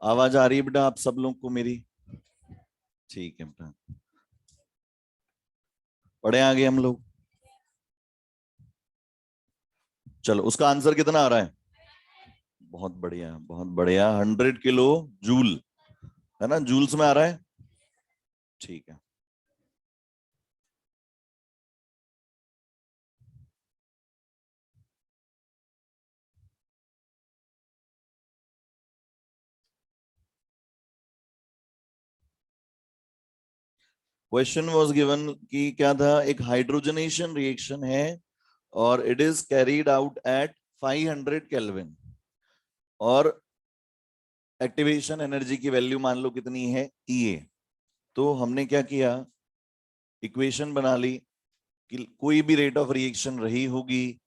आवाज आ रही है बेटा आप सब लोग को मेरी? ठीक है बेटा, पढ़े आगे हम लोग। चलो, उसका आंसर कितना आ रहा है? बहुत बढ़िया, बहुत बढ़िया। 100 किलो जूल, है ना? जूल्स में आ रहा है। ठीक है। क्वेश्चन वाज गिवन कि क्या था, एक हाइड्रोजनेशन रिएक्शन है और it is carried out at 500 kelvin और एक्टिवेशन एनर्जी की वैल्यू मान लो कितनी है, E। तो हमने क्या किया, इक्वेशन बना ली कि कोई भी रेट ऑफ रिएक्शन रही होगी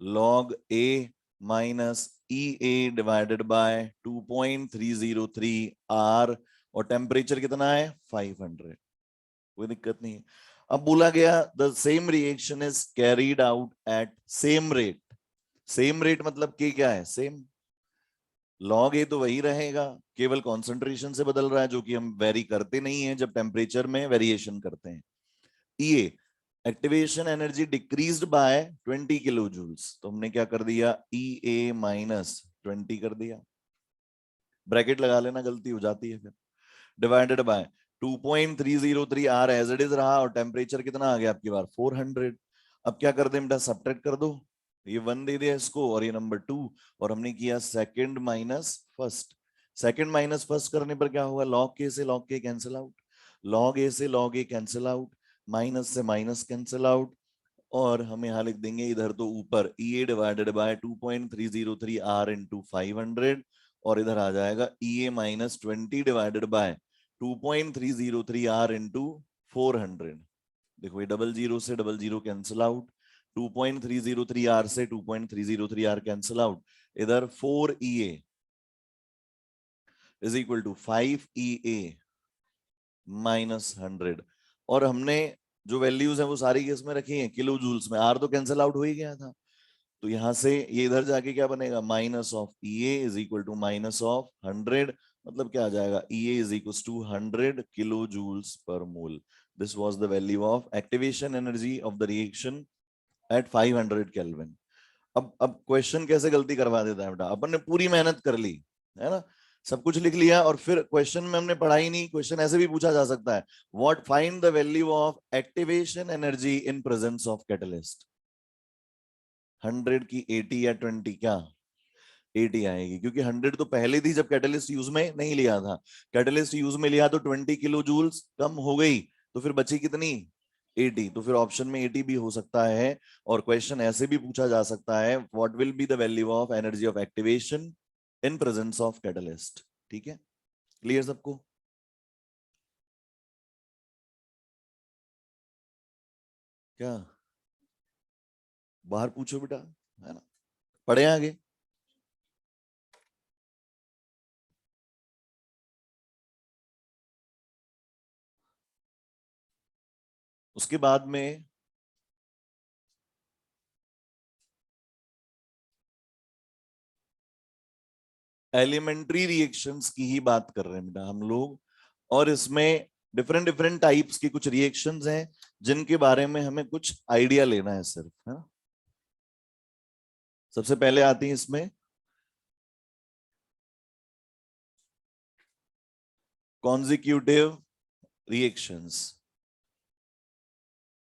log A minus EA divided by 2.303 R, और टेम्परेचर कितना है 500। कोई दिक्कत नहीं है। अब बोला गया the same reaction is carried out at same rate. Same rate मतलब कि क्या है, सेम। लॉग ए तो वही रहेगा, केवल कॉन्सेंट्रेशन से बदल रहा है, जो कि हम वेरी करते नहीं है जब टेम्परेचर में वेरिएशन करते हैं। ये activation energy decreased by 20 kilo joules, तो हमने क्या कर दिया, ई ए माइनस 20 कर दिया, ब्रैकेट लगा लेना, गलती हो जाती है फिर, divided by 2.303 R as it is रहा, और टेम्परेचर कितना आ गया आपकी बार 400। अब क्या कर दे बेटा, सब्ट्रैक्ट कर दो, ये 1 दे दिया इसको और ये नंबर 2, और हमने किया second minus first. Second minus first करने पर क्या होगा, लॉग के से लॉग के कैंसिल आउट, लॉग ए से log A cancel out, minus से माइनस कैंसिल आउट, और हम यहाँ लिख देंगे इधर तो ऊपर E A divided by 2.303 R into 500, और इधर आ जाएगा E A minus 20 divided by 2.303 R into 400। देखो ये डबल जीरो से double zero cancel out, 2.303 R से 2.303 आर कैंसिल आउट, इधर 4 E A is equal to 5 E A minus 100, और हमने जो वैल्यूज है वो सारी किस में रखी है, किलो जूल्स में। आर तो कैंसिल आउट हो ही गया था, तो यहां से ये इधर जाके क्या बनेगा, minus of E A is equal to minus of 100, मतलब क्या आ जाएगा, E A is equal to 100 kilo joules per mole. This was the value of activation energy of the reaction at 500 kelvin. अब क्वेश्चन कैसे गलती करवा देता है बेटा, अपन ने पूरी मेहनत कर ली है ना, सब कुछ लिख लिया, और फिर क्वेश्चन में हमने पढ़ा ही नहीं। क्वेश्चन ऐसे भी पूछा जा सकता है, what find the value of activation energy in presence of catalyst. 100 की 80 या 20, क्या 80 आएगी, क्योंकि 100 तो पहले थी जब कैटलिस्ट यूज में नहीं लिया था। कैटलिस्ट यूज में लिया तो 20 किलो जूल्स कम हो गई, तो फिर बची कितनी, 80। तो फिर ऑप्शन में 80 भी हो सकता है, और क्वेश्चन ऐसे भी पूछा जा सकता है, what will be the value of energy of activation in presence of catalyst. ठीक है, क्लियर सबको? क्या बाहर पूछो बेटा, है ना? पढ़े आगे। उसके बाद में एलिमेंट्री रिएक्शंस की ही बात कर रहे हैं बेटा हम लोग, और इसमें डिफरेंट डिफरेंट टाइप्स की कुछ रिएक्शंस हैं जिनके बारे में हमें कुछ आइडिया लेना है सिर्फ, है ना? सबसे पहले आती है इसमें कॉन्जिक्यूटिव रिएक्शंस।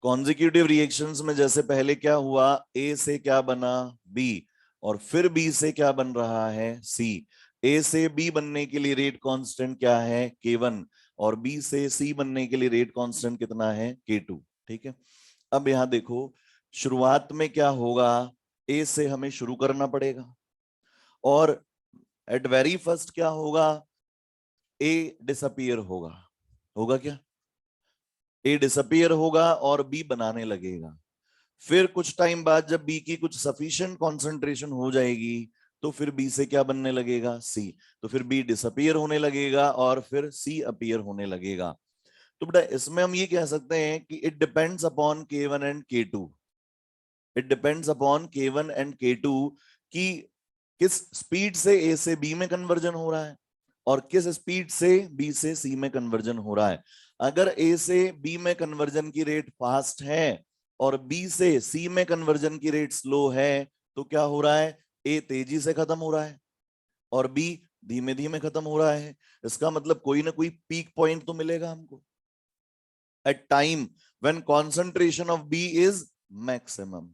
कॉन्जिक्यूटिव रिएक्शंस में जैसे पहले क्या हुआ, ए से क्या बना, बी, और फिर बी से क्या बन रहा है, सी। ए से बी बनने के लिए रेट कांस्टेंट क्या है, K1, और बी से सी बनने के लिए रेट कांस्टेंट कितना है, K2। ठीक है, अब यहां देखो, शुरुआत में क्या होगा, ए से हमें शुरू करना पड़ेगा, और एट वेरी फर्स्ट क्या होगा, ए डिसअपियर होगा। होगा क्या, ए डिसअपियर होगा और बी बनाने लगेगा। फिर कुछ टाइम बाद जब बी की कुछ सफिशिएंट कॉन्सेंट्रेशन हो जाएगी, तो फिर बी से क्या बनने लगेगा, सी। तो फिर बी डिसअपियर होने लगेगा और फिर सी अपीयर होने लगेगा। तो बेटा इसमें हम ये कह सकते हैं कि it depends upon K1 and K2। It depends upon K1 and K2 कि किस स्पीड से ए से बी में कन्वर्जन हो रहा है। और किस स्पीड से बी से सी में कन्वर्जन हो रहा है। अगर ए से बी में कन्वर्जन की रेट फास्ट है और बी से सी में कन्वर्जन की रेट स्लो है, तो क्या हो रहा है, ए तेजी से खत्म हो रहा है और बी धीमे धीमे खत्म हो रहा है। इसका मतलब कोई ना कोई पीक पॉइंट तो मिलेगा हमको at time when concentration of B is maximum.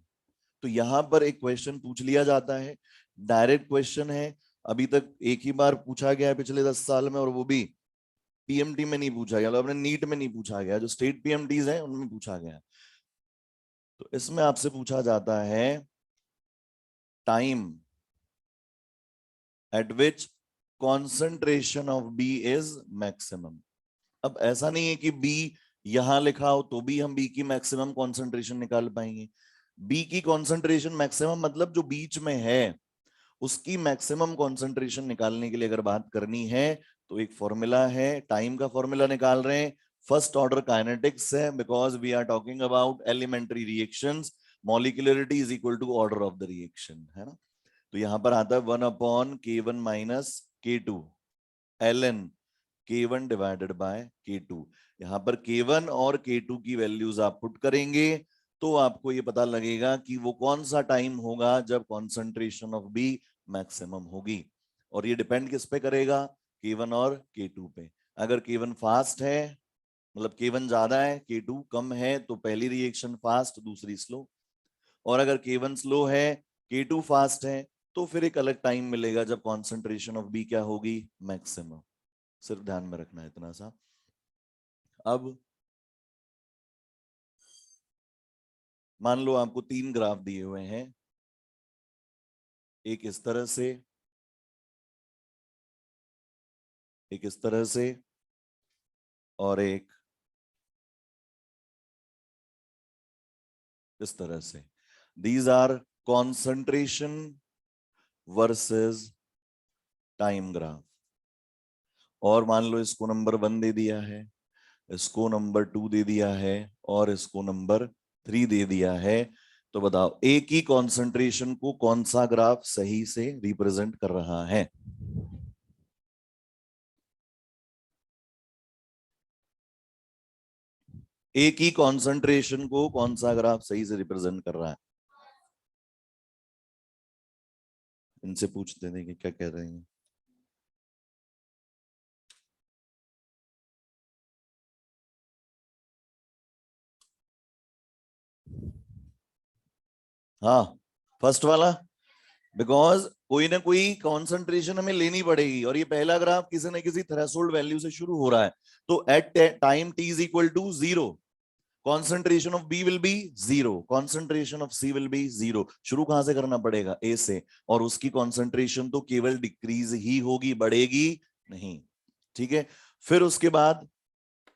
तो यहां पर एक क्वेश्चन पूछ लिया जाता है, डायरेक्ट क्वेश्चन है, अभी तक एक ही बार पूछा गया है पिछले 10 साल में, और वो भी पीएमटी में नहीं पूछा गया, अपने नीट में नहीं पूछा गया, जो स्टेट पीएमटीज हैं उनमें पूछा गया। तो इसमें आपसे पूछा जाता है time at which concentration of B is maximum. अब ऐसा नहीं है कि बी यहां लिखा हो तो भी हम बी की मैक्सिमम कॉन्सेंट्रेशन निकाल पाएंगे। बी की कॉन्सेंट्रेशन मैक्सिमम मतलब जो बीच में है उसकी मैक्सिमम कॉन्सेंट्रेशन निकालने के लिए अगर बात करनी है तो एक फॉर्मूला है, टाइम का फॉर्मूला निकाल रहे हैं, फर्स्ट ऑर्डर काइनेटिक्स है, because we are talking about elementary reactions, molecularity is equal to order of the reaction, है ना। तो यहां पर आता है 1/K1 minus K2 ln K1 divided by K2। यहां पर K1 और K2 की वैल्यूज आप पुट करेंगे तो आपको ये पता लगेगा कि वो कौन सा टाइम होगा जब कॉन्सेंट्रेशन ऑफ बी मैक्सिमम होगी। और ये डिपेंड किस पे करेगा, K1 और K2 पे। अगर K1 फास्ट है, मतलब K1 ज्यादा है K2 कम है, तो पहली रिएक्शन फास्ट दूसरी स्लो। और अगर K1 स्लो है K2 फास्ट है, तो फिर एक अलग टाइम मिलेगा जब कॉन्सेंट्रेशन ऑफ बी क्या होगी, मैक्सिमम। सिर्फ ध्यान में रखना है इतना सा। अब मान लो आपको 3 ग्राफ दिए हुए हैं, एक इस तरह से, एक इस तरह से, और एक इस तरह से। These are concentration versus time graph. और मान लो इसको नंबर 1 दे दिया है, इसको नंबर 2 दे दिया है, और इसको नंबर 3 दे दिया है। तो बताओ एक ही कॉन्सेंट्रेशन को कौन सा ग्राफ सही से रिप्रेजेंट कर रहा है। एक ही कॉन्सेंट्रेशन को कौन सा ग्राफ सही से रिप्रेजेंट कर रहा है। इनसे पूछते थे कि क्या कह रहे हैं। हाँ, फर्स्ट वाला, बिकॉज कोई ना कोई कॉन्सेंट्रेशन हमें लेनी पड़ेगी, और ये पहला ग्राफ किसी न किसी थ्रेशोल्ड वैल्यू से शुरू हो रहा है। तो at time t is equal to 0 concentration of B will be 0, concentration of C will be 0। शुरू कहां से करना पड़ेगा, ए से, और उसकी कॉन्सेंट्रेशन तो केवल डिक्रीज ही होगी, बढ़ेगी नहीं। ठीक है, फिर उसके बाद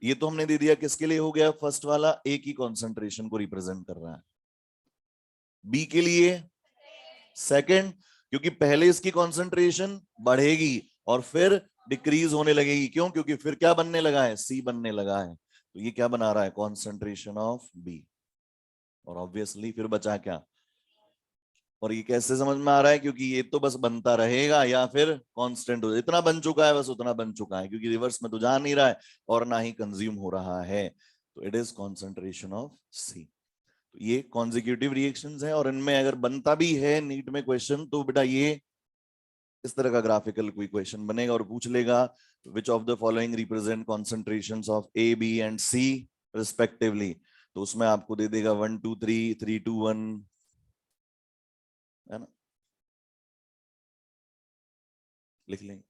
ये तो हमने दे दिया, किसके लिए हो गया, फर्स्ट वाला एक ही कॉन्सेंट्रेशन को रिप्रेजेंट कर रहा है। बी के लिए सेकंड, क्योंकि पहले इसकी कॉन्सेंट्रेशन बढ़ेगी और फिर डिक्रीज होने लगेगी, क्यों, क्योंकि फिर क्या बनने लगा है, सी बनने लगा है। तो ये क्या बना रहा है, कॉन्सेंट्रेशन ऑफ बी। और ऑब्वियसली फिर बचा क्या, और ये कैसे समझ में आ रहा है, क्योंकि ये तो बस बनता रहेगा या फिर कांस्टेंट हो, इतना बन चुका है, बस उतना बन चुका है, क्योंकि रिवर्स में तो जा नहीं रहा है और ना ही कंज्यूम हो रहा है। तो इट इज कॉन्सेंट्रेशन ऑफ सी। तो ये कॉन्जिक्यूटिव रिएक्शंस हैं, और इनमें अगर बनता भी है नीट में क्वेश्चन, तो बेटा ये इस तरह का ग्राफिकल कोई क्वेश्चन बनेगा और पूछ लेगा which of the following represent concentrations of A B and C respectively. तो उसमें आपको दे देगा 1 2 3 3 2 1, है ना, लिख लेंगे।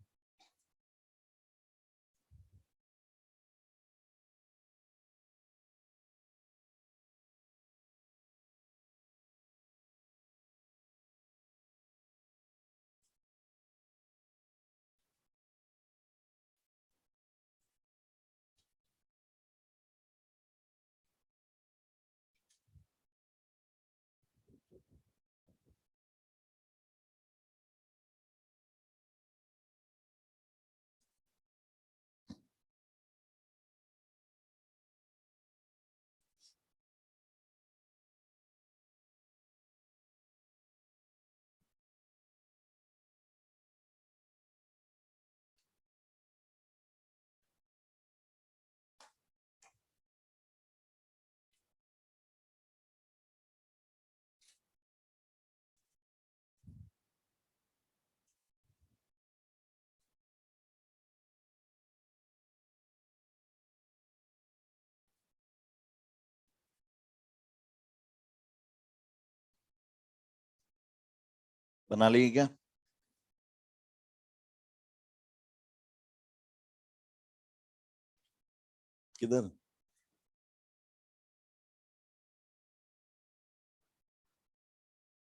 बना लेगी क्या? किधर?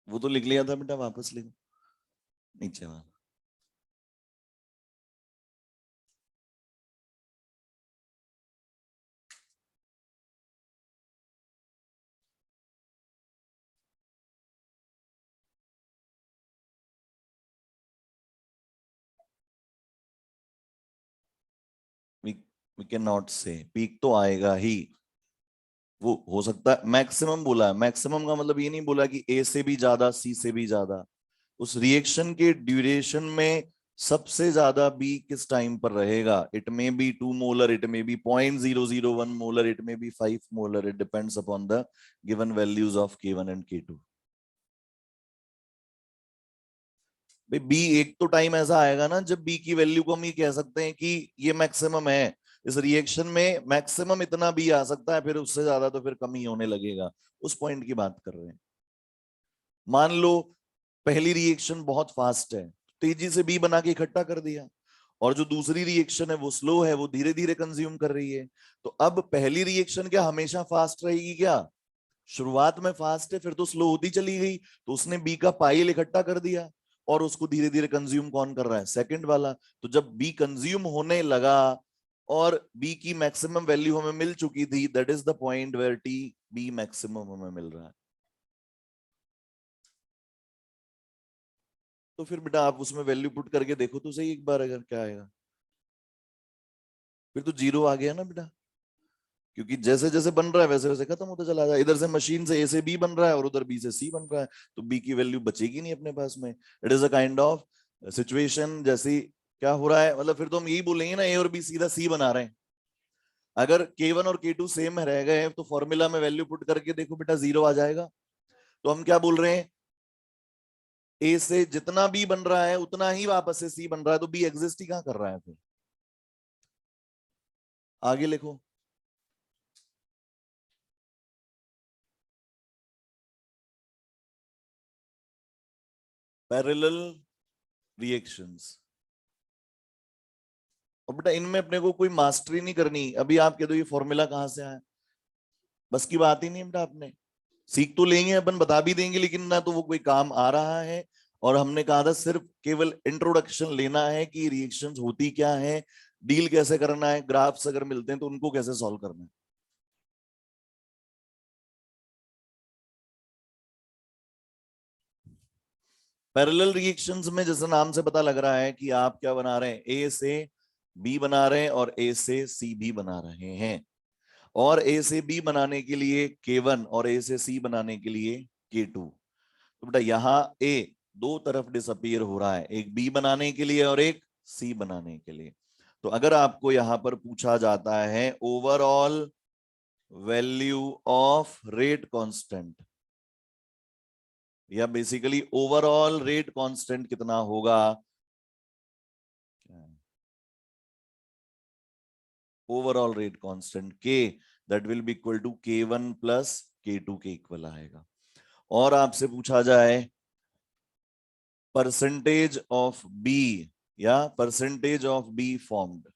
वो तो लिख लिया था बेटा, वापस लिखो नीचे वाला। वी वी कैन नॉट से, पीक तो आएगा ही। वो हो सकता है मैक्सिमम बोला है, मैक्सिमम का मतलब ये नहीं बोला कि ए से भी ज्यादा सी से भी ज्यादा। उस रिएक्शन के ड्यूरेशन में सबसे ज्यादा बी किस टाइम पर रहेगा? It may be 2 molar, it may be 0.001 molar, it may be 5 molar, it depends upon the given values of K1 and K2। भाई बी एक तो टाइम ऐसा आएगा ना जब बी की वैल्यू को हम ये कह सकते हैं कि ये मैक्सिमम है। इस रिएक्शन में मैक्सिमम इतना बी आ सकता है, फिर उससे ज्यादा तो फिर कम ही होने लगेगा। उस पॉइंट की बात कर रहे हैं। मान लो पहली रिएक्शन बहुत फास्ट है, तेजी से बी बना के इकट्ठा कर दिया, और जो दूसरी रिएक्शन है वो स्लो है, वो धीरे धीरे कंज्यूम कर रही है। तो अब पहली रिएक्शन क्या हमेशा फास्ट रहेगी क्या? शुरुआत में फास्ट है, फिर तो स्लो होती चली गई, तो उसने बी का पाइल इकट्ठा कर दिया, और उसको धीरे धीरे कंज्यूम कौन कर रहा है? सेकंड वाला। तो जब बी कंज्यूम होने लगा और बी की मैक्सिमम वैल्यू हमें मिल चुकी थी, that is the point where T B maximum हमें मिल रहा है। तो फिर बेटा आप उसमें वैल्यू पुट करके देखो तो सही एक बार, अगर क्या आएगा। फिर तो जीरो आ गया ना बेटा, क्योंकि जैसे जैसे बन रहा है वैसे वैसे खत्म होता चला जाए। इधर से मशीन से ए से बी बन रहा है और उधर बी से सी बन रहा है, तो बी की वैल्यू बचेगी नहीं अपने पास में। It is a kind of situation जैसी क्या हो रहा है, मतलब फिर तो हम यही बोलेंगे ना ए और बी सीधा सी बना रहे हैं। अगर K1 और K2 सेम रह गए तो फॉर्मूला में वैल्यू पुट करके देखो बेटा, जीरो आ जाएगा। तो हम क्या बोल रहे हैं? ए से जितना बी बन रहा है उतना ही वापस से सी बन रहा है, तो बी एग्जिस्ट ही कहां कर रहा है फिर? आगे लिखो। Parallel reactions. और बेटा इनमें अपने को कोई मास्टरी नहीं करनी। अभी आप कह दो ये फॉर्मूला कहां से आया, बस की बात ही नहीं है बेटा। आपने सीख तो लेंगे, अपन बता भी देंगे, लेकिन ना तो वो कोई काम आ रहा है। और हमने कहा था सिर्फ केवल इंट्रोडक्शन लेना है कि रिएक्शंस होती क्या है, डील कैसे करना है, ग्राफ्स अगर मिलते हैं तो उनको कैसे सॉल्व करना है। पैरेलल रिएक्शंस में जैसे नाम से पता लग रहा है कि आप क्या बना रहे हैं, ए से बी बना रहे हैं और ए से सी भी बना रहे हैं। और ए से बी बनाने के लिए K1 और ए से सी बनाने के लिए K2। तो बेटा यहाँ ए दो तरफ डिसअपीयर हो रहा है, एक बी बनाने के लिए और एक सी बनाने के लिए। तो अगर आपको यहां पर पूछा जाता है overall value of rate constant, या बेसिकली ओवरऑल रेट कांस्टेंट कितना होगा, ओवरऑल रेट कांस्टेंट के, that will be equal to K1 plus K2 के इक्वल आएगा। और आपसे पूछा जाए परसेंटेज ऑफ बी, या परसेंटेज ऑफ बी फॉर्म्ड,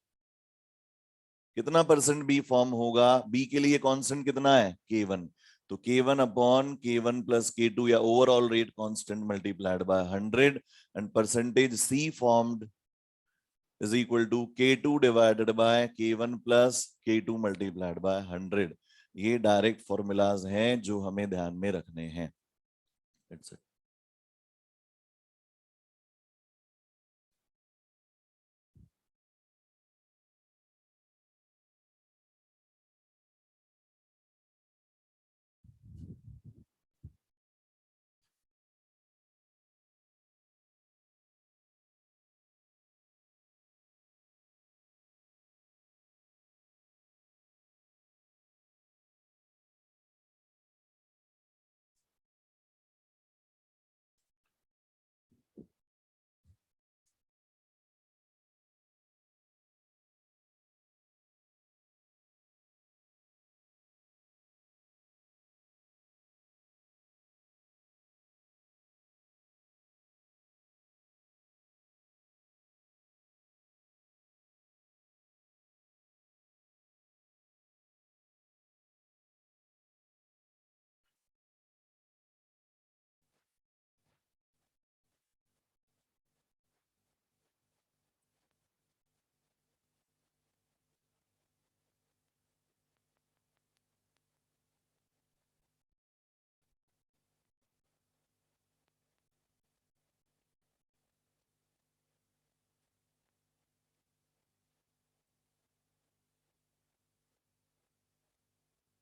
कितना परसेंट बी फॉर्म होगा? बी के लिए कांस्टेंट कितना है? K1। तो K1 upon K1 plus K2, या overall rate constant multiplied by 100, and percentage C formed is equal to K2 divided by K1 plus K2 multiplied by 100। ये direct formulas हैं जो हमें ध्यान में रखने हैं। That's it.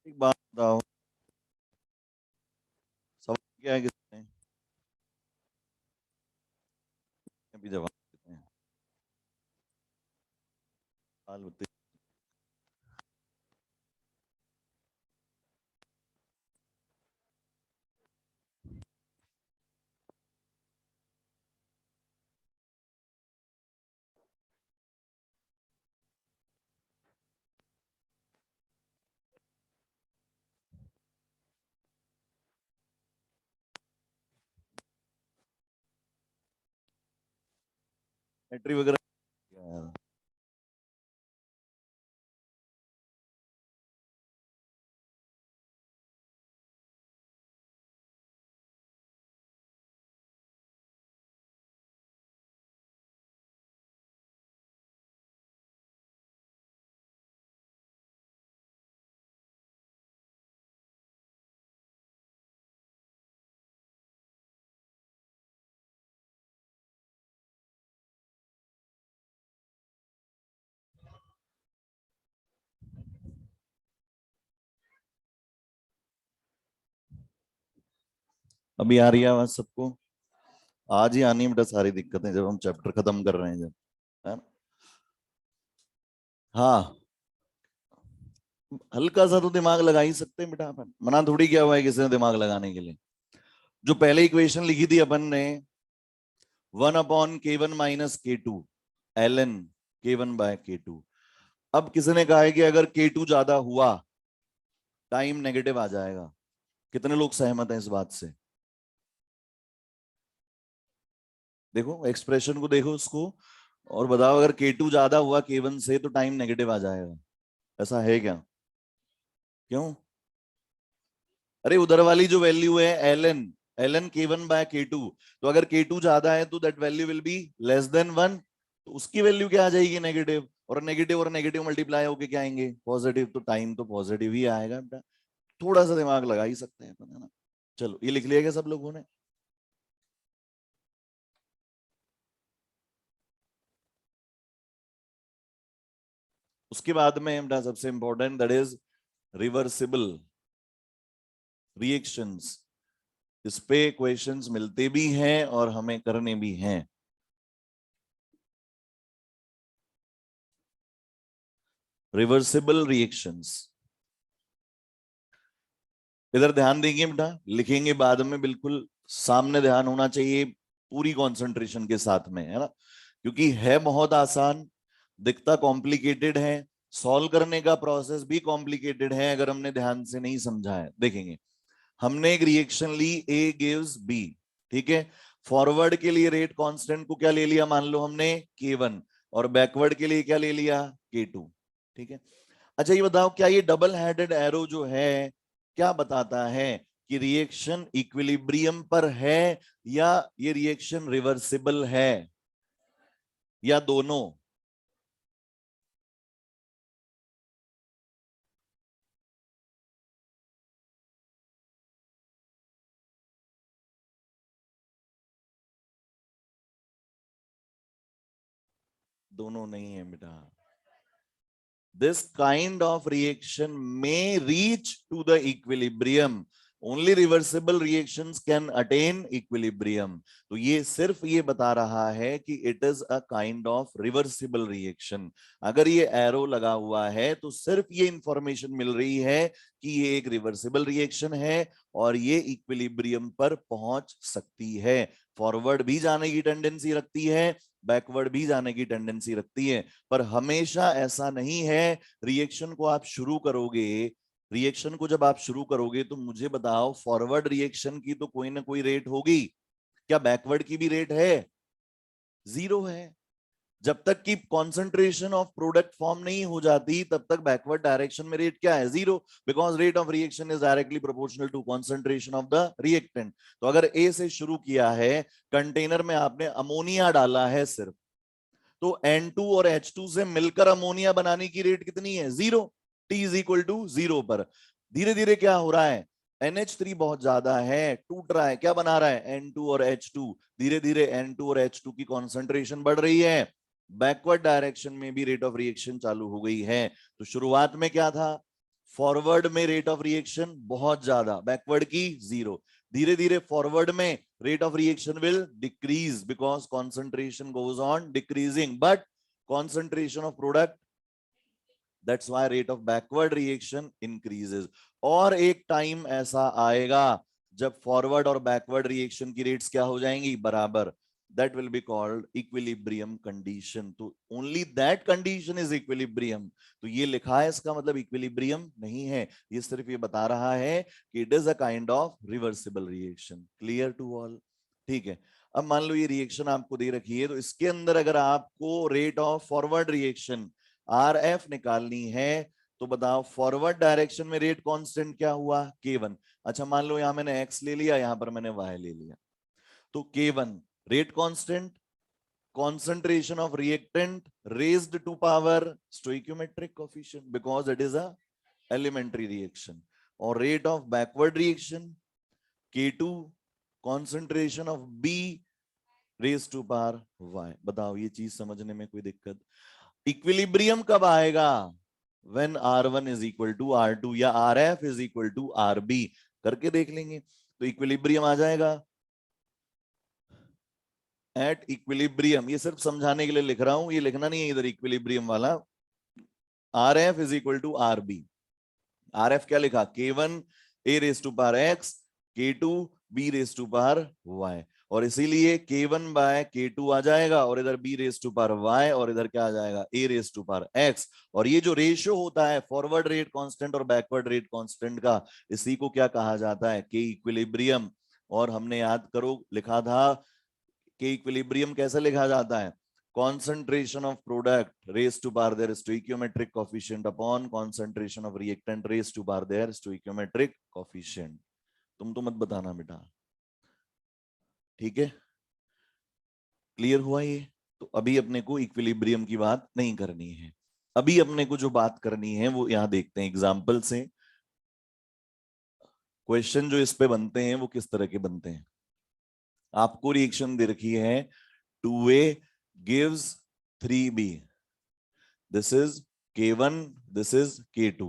एक बात बताओ, सवाल क्या है, किसने अभी जवाब देते हैं? सवाल बताइए। बैटरी वगैरह क्या है? अभी आ रही है आवाज सबको? आज ही आनी है बेटा सारी दिक्कतें, जब हम चैप्टर खत्म कर रहे हैं जब, है ना? हाँ, हल्का सा तो दिमाग लगा ही सकते हैं बेटा अपन, मना थोड़ी किया हुआ है किसी ने दिमाग लगाने के लिए। जो पहले इक्वेशन लिखी थी अपन ने, 1/K1 - K2 ln K1/K2। अब किसी ने कहा है कि अगर K2 ज्यादा हुआ टाइम नेगेटिव आ जाएगा। कितने लोग सहमत हैं इस बात से? देखो एक्सप्रेशन को, देखो उसको, और बताओ अगर K2 ज्यादा हुआ K1 से तो टाइम नेगेटिव आ जाएगा। ऐसा है क्या? क्यों? अरे उधर वाली जो वैल्यू है ln K1/K2, तो अगर K2 ज्यादा है तो that value will be less than 1, तो उसकी वैल्यू क्या आ जाएगी? नेगेटिव। और नेगेटिव मल्टीप्लाई होके क्या आएंगे? पॉजिटिव। तो टाइम तो पॉजिटिव ही आएगा बेटा। थोड़ा सा दिमाग लगा ही सकते हैं अपन, है ना? चलो ये लिख लिया क्या सब लोगों ने? उसके बाद में बेटा सबसे important, that is reversible reactions. इस पे क्वेश्चंस मिलते भी हैं और हमें करने भी हैं। रिवर्सिबल रिएक्शंस, इधर ध्यान देंगे बेटा, लिखेंगे बाद में, बिल्कुल सामने ध्यान होना चाहिए, पूरी कंसंट्रेशन के साथ में, है ना? क्योंकि है बहुत आसान, दिखता कॉम्प्लिकेटेड है, सॉल्व करने का प्रोसेस भी कॉम्प्लिकेटेड है अगर हमने ध्यान से नहीं समझा है। देखेंगे, हमने एक रिएक्शन ली, ए गिव्स बी, ठीक है? फॉरवर्ड के लिए रेट कांस्टेंट को क्या ले लिया? मान लो हमने K1, और बैकवर्ड के लिए क्या ले लिया? K2, ठीक है? अच्छा ये बताओ, क्या ये डबल हेडेड एरो जो है क्या बताता है कि रिएक्शन इक्विलिब्रियम पर है, या ये रिएक्शन रिवर्सिबल है, या दोनों? दोनों नहीं है बेटा। This kind of reaction may reach to the equilibrium. Only reversible reactions can attain equilibrium. तो ये सिर्फ ये बता रहा है कि it is a kind of reversible reaction. अगर ये एरो लगा हुआ है तो सिर्फ ये इंफॉर्मेशन मिल रही है कि ये एक रिवर्सिबल रिएक्शन है और ये इक्विलिब्रियम पर पहुंच सकती है। फॉरवर्ड भी जाने की टेंडेंसी रखती है, बैकवर्ड भी जाने की टेंडेंसी रखती है, पर हमेशा ऐसा नहीं है। रिएक्शन को आप शुरू करोगे, रिएक्शन को जब आप शुरू करोगे तो मुझे बताओ, फॉरवर्ड रिएक्शन की तो कोई ना कोई रेट होगी, क्या बैकवर्ड की भी रेट है? जीरो है। जब तक कि कॉन्सेंट्रेशन ऑफ प्रोडक्ट फॉर्म नहीं हो जाती तब तक बैकवर्ड डायरेक्शन में रेट क्या है? Zero, because rate of reaction is directly proportional to concentration of the reactant. तो अगर ए से शुरू किया है, कंटेनर में आपने अमोनिया डाला है सिर्फ, तो N2 और H2 से मिलकर अमोनिया बनाने की रेट कितनी है? Zero. T is equal to zero पर धीरे धीरे क्या हो रहा है? NH3 बहुत ज्यादा है, टूट रहा है, क्या बना रहा है? N2 और H2। धीरे धीरे N2 और H2 की कॉन्सेंट्रेशन बढ़ रही है, बैकवर्ड डायरेक्शन में भी रेट ऑफ रिएक्शन चालू हो गई है। तो शुरुआत में क्या था? फॉरवर्ड में रेट ऑफ रिएक्शन बहुत ज्यादा, बैकवर्ड की जीरो। धीरे धीरे फॉरवर्ड में rate of reaction will decrease because concentration goes on decreasing, but concentration of product, that's why rate of backward reaction increases. और एक टाइम ऐसा आएगा जब फॉरवर्ड और बैकवर्ड रिएक्शन की रेट्स क्या हो जाएंगी, बराबर। that will be called equilibrium condition. तो only that condition is equilibrium. तो ये लिखा है, इसका मतलब equilibrium नहीं है, ये सिर्फ ये बता रहा है कि it is a kind of reversible reaction. Clear to all? ठीक है। अब मान लो ये रिएक्शन आपको दे रखी है, तो इसके अंदर अगर आपको rate of forward reaction RF निकालनी है, तो बताओ फॉरवर्ड डायरेक्शन में रेट कांस्टेंट क्या हुआ, K1। अच्छा मान लो यहां मैंने X ले लिया, यहां पर मैंने Y ले लिया, तो K1 rate constant, concentration of reactant raised to power stoichiometric coefficient because it is a elementary reaction, or rate of backward reaction K2, concentration of B raised to power Y। बताओ ये चीज समझने में कोई दिक्कत? इक्विलिब्रियम कब आएगा? when R1 is equal to R2 या RF is equal to RB, करके देख लेंगे तो इक्विलिब्रियम आ जाएगा। एट इक्विलिब्रियम, ये सिर्फ समझाने के लिए लिख रहा हूं, ये लिखना नहीं है इधर इक्विलिब्रियम वाला। R F is equal to R B. R F क्या लिखा, K1 A raise to power X, K2 B raise to power Y, और इसीलिए K1 बाय K2 आ जाएगा, और इधर B raise to power Y, और इधर क्या आ जाएगा, A raise to power X। और ये जो रेशियो होता है फॉरवर्ड रेट कांस्टेंट और बैकवर्ड रेट कांस्टेंट का, इसी को क्या कहा जाता है, K इक्विलिब्रियम। और हमने याद करो लिखा था कि इक्विलिब्रियम कैसे लिखा जाता है, concentration of product raised to power their stoichiometric coefficient upon concentration of reactant raised to power their stoichiometric coefficient। तुम तो मत बताना बेटा, ठीक है, क्लियर हुआ ये? तो अभी अपने को इक्विलिब्रियम की बात नहीं करनी है, अभी अपने को जो बात करनी है वो यहां देखते हैं एग्जाम्पल से। क्वेश्चन जो इस पे बनते हैं वो किस तरह के बनते हैं। आपको रिएक्शन दे रखी है 2A gives 3B, this is K1, this is K2,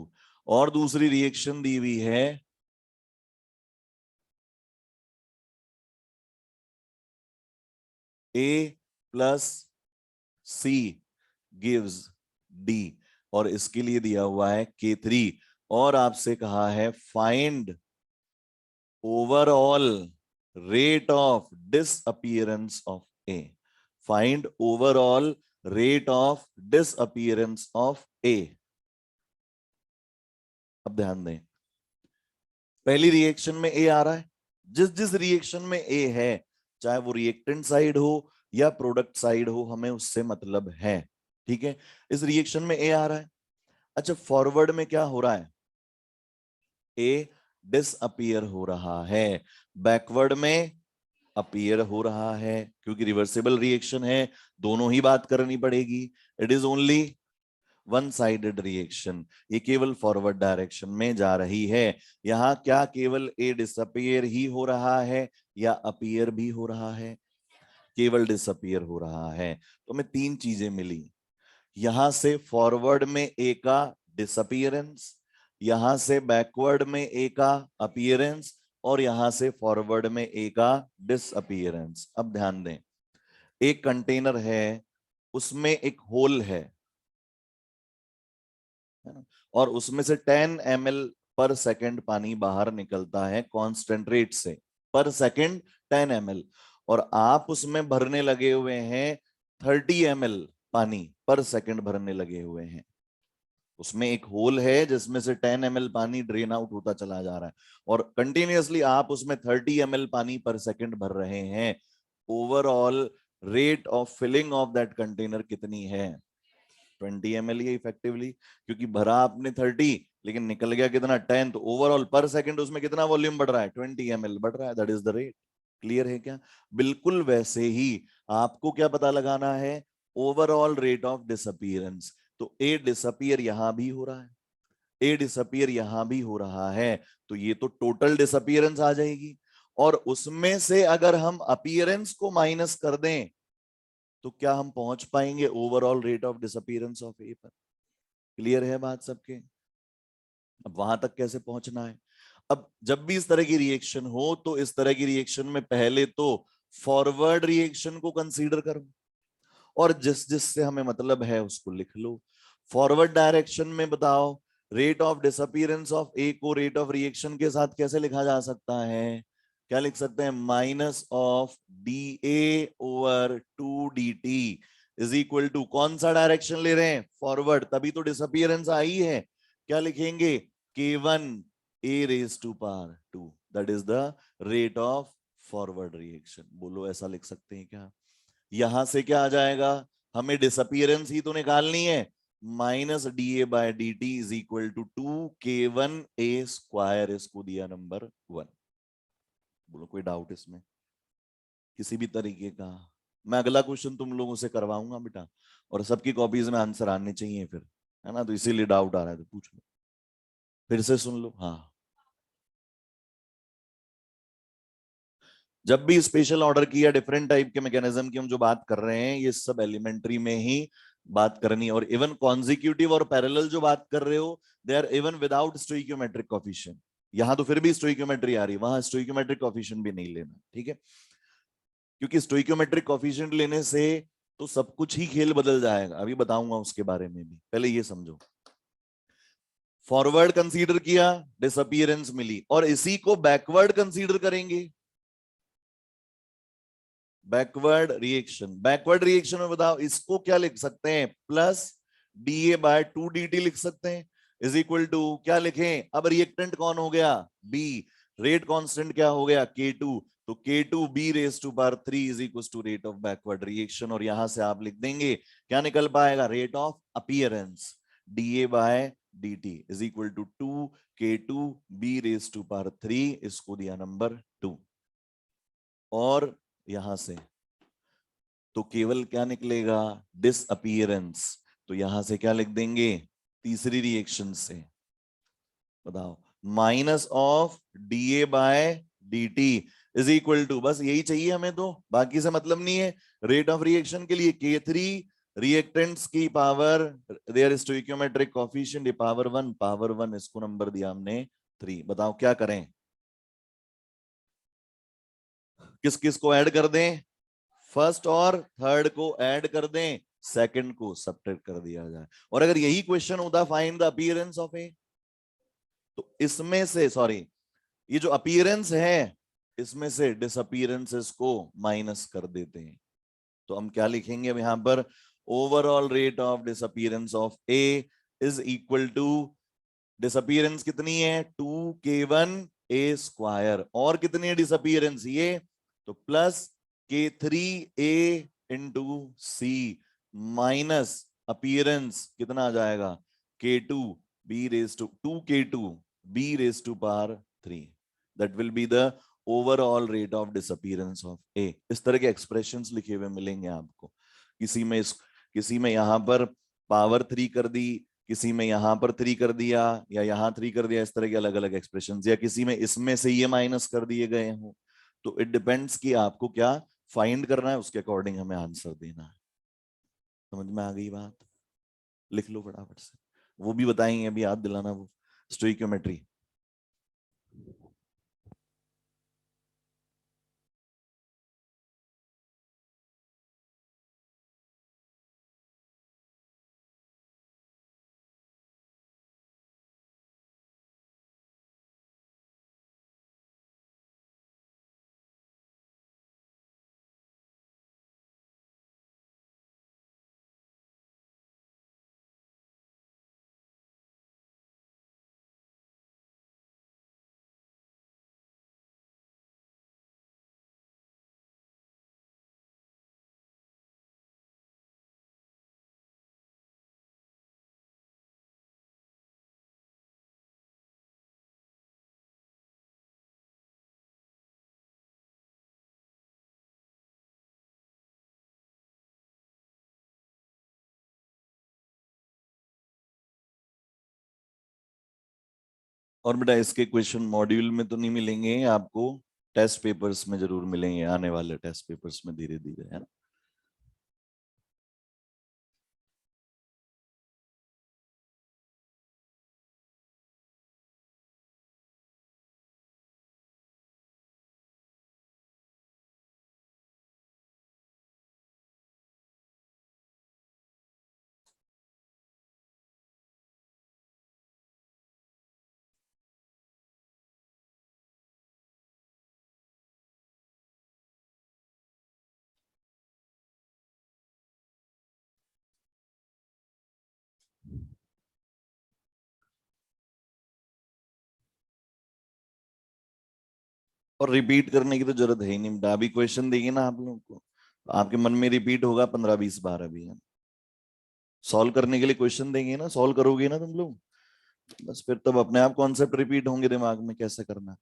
और दूसरी रिएक्शन दी हुई है A plus C gives D, और इसके लिए दिया हुआ है K3, और आपसे कहा है find overall rate of disappearance of A। Find overall rate of disappearance of A। अब ध्यान दें, पहली रिएक्शन में A आ रहा है, जिस जिस रिएक्शन में A है, चाहे वो रिएक्टेंट साइड हो या प्रोडक्ट साइड हो, हमें उससे मतलब है, ठीक है। इस रिएक्शन में A आ रहा है। अच्छा फॉरवर्ड में क्या हो रहा है, A डिसअपीयर हो रहा है, बैकवर्ड में अपीयर हो रहा है, क्योंकि रिवर्सिबल रिएक्शन है, दोनों ही बात करनी पड़ेगी। It is only one sided reaction, ये केवल फॉरवर्ड डायरेक्शन में जा रही है। यहां क्या केवल ए डिसअपीयर ही हो रहा है या अपीयर भी हो रहा है, केवल डिसअपीयर हो रहा है। तो हमें तीन चीजें मिली, यहां से फॉरवर्ड में ए का डिसअपीयरेंस, यहां से बैकवर्ड में ए का अपीयरेंस, और यहां से फॉरवर्ड में ए का डिसअपीयरेंस। अब ध्यान दें, एक कंटेनर है, उसमें एक होल है ना, और उसमें से 10 ml पर सेकंड पानी बाहर निकलता है कांस्टेंट रेट से, पर सेकंड 10 ml, और आप उसमें भरने लगे हुए हैं 30 ml पानी पर सेकंड भरने लगे हुए हैं। उसमें एक होल है जिसमें से 10 ml पानी ड्रेन आउट होता चला जा रहा है, और कंटिन्यूअसली आप उसमें 30 ml पानी पर सेकंड भर रहे हैं। Overall rate of filling of that container कितनी है, 20 ml ही इफेक्टिवली, क्योंकि भरा आपने 30 लेकिन निकल गया कितना 10, तो ओवरऑल पर सेकंड उसमें कितना वॉल्यूम बढ़ रहा है, 20 ml बढ़ रहा है, that is the rate. Clear है क्या? बिल्कुल वैसे ही आपको क्या पता लगाना है, ओवरऑल रेट ऑफ डिसअपीयरेंस। तो ए डिसअपीयर यहां भी हो रहा है, ए डिसअपीयर यहां भी हो रहा है, तो ये तो टोटल डिसअपीयरेंस आ जाएगी, और उसमें से अगर हम अपीयरेंस को माइनस कर दें तो क्या हम पहुंच पाएंगे overall rate of disappearance of A पर। क्लियर है बात सबके? अब वहां तक कैसे पहुंचना है? अब जब भी इस तरह की रिएक्शन हो तो इस तरह की रिएक्शन में पहले तो फॉरवर्ड रिएक्शन को कंसीडर करो और जिस जिससे हमें मतलब है उसको लिख लो। फॉरवर्ड डायरेक्शन में बताओ, रेट ऑफ डिसअपीयरेंस ऑफ ए को रेट ऑफ रिएक्शन के साथ कैसे लिखा जा सकता है? क्या लिख सकते हैं? Minus of D A over 2 dt is equal to, कौन सा डायरेक्शन ले रहे हैं? फॉरवर्ड, तभी तो डिसअपीयरेंस आई है। क्या लिखेंगे? K1 A raised to power 2, that is the rate of forward reaction. बोलो ऐसा लिख सकते हैं क्या? यहां से क्या आ जाएगा? हमें डिसअपीयरेंस ही तो निकालनी है। Minus D A by D T is equal to 2K1A², इसको दिया नंबर 1। बोलो कोई डाउट इसमें किसी भी तरीके का? मैं अगला क्वेश्चन तुम लोगों से करवाऊंगा बेटा, और सबकी कॉपीज में आंसर आने चाहिए फिर, है ना? तो इसीलिए डाउट आ रहा है तो पूछ लो, फिर से सुन लो। हाँ, जब भी स्पेशल ऑर्डर की या डिफरेंट टाइप के मैकेनिज्म की हम जो बात कर रहे हैं, ये सब एलिमेंट्री में ही बात करनी है। और इवन कॉन्जिक्यूटिव और पैरेलल जो बात कर रहे हो, they are even without stoichiometric coefficient. यहां तो फिर भी स्टोइकियोमेट्री आ रही है, वहां स्टोइकियोमेट्रिक कोफिशिएंट भी नहीं लेना, ठीक है? क्योंकि स्टोइकियोमेट्रिक कोफिशिएंट लेने से तो सब कुछ ही खेल बदल जाएगा, अभी बताऊंगा उसके बारे में भी, पहले ये समझो। फॉरवर्ड कंसीडर किया, डिसअपीयरेंस मिली, और इसी को बैकवर्ड कंसीडर करेंगे। बैकवर्ड रिएक्शन में बताओ इसको क्या लिख सकते हैं? Plus D A by 2 dt लिख सकते हैं, इज इक्वल टू, क्या लिखें? अब रिएक्टेंट कौन हो गया? बी। रेट कांस्टेंट क्या हो गया? K2। तो K2 B raise to power 3 is equal to rate of backward reaction. और यहां से आप लिख देंगे, क्या निकल पाएगा? Rate of appearance D A by D T is equal to 2K2 B raise to power 3, इसको दिया नंबर 2। और यहां से तो केवल क्या निकलेगा? डिसअपीयरेंस। तो यहां से क्या लिख देंगे? तीसरी रिएक्शन से बताओ, minus of D A by D T is equal to, बस यही चाहिए हमें, तो बाकी से मतलब नहीं है। रेट ऑफ रिएक्शन के लिए K3 रिएक्टेंट्स की power, their stoichiometric coefficient power 1, इसको नंबर दिया हमने 3। बताओ क्या करें? किस किस को ऐड कर दें? फर्स्ट और थर्ड को ऐड कर दें, सेकंड को सब्ट्रैक्ट कर दिया जाए। और अगर यही क्वेश्चन होता find the appearance of A, तो इसमें से, सॉरी, ये जो अपीयरेंस है इसमें से डिसअपीयरेंसेस को माइनस कर देते हैं। तो हम क्या लिखेंगे अब यहां पर? Overall rate of disappearance of A is equal to, disappearance कितनी है? 2K1A², और कितनी है डिसअपीयरेंस? ये तो plus K3A into C, minus appearance कितना आ जाएगा? K2 B raise to 2K2 B raise to power 3, that will be the overall rate of disappearance of A. इस तरह के एक्सप्रेशंस लिखे हुए मिलेंगे आपको। किसी में यहां पर पावर 3 कर दी, किसी में यहां पर 3 कर दिया, या यहां 3 कर दिया, इस तरह के अलग अलग एक्सप्रेशंस, या किसी में इसमें से ये माइनस कर दिए गए हो। तो इट डिपेंड्स कि आपको क्या फाइंड करना है, उसके अकॉर्डिंग हमें आंसर देना है। समझ में आ गई बात? लिख लो फटाफट से, वो भी बताएंगे अभी, याद दिलाना वो स्टोइकियोमेट्री। और बेटा इसके क्वेश्चन मॉड्यूल में तो नहीं मिलेंगे आपको, टेस्ट पेपर्स में जरूर मिलेंगे, आने वाले टेस्ट पेपर्स में धीरे धीरे, है ना? और रिपीट करने की तो जरूरत है ही नहीं बेटा, अभी क्वेश्चन देंगे ना आप लोगों को, आपके मन में रिपीट होगा 15-20 बार अभी। सॉल्व करने के लिए क्वेश्चन देंगे ना, सॉल्व करोगे ना तुम लोग, बस फिर तब अपने आप कॉन्सेप्ट रिपीट होंगे दिमाग में कैसे करना।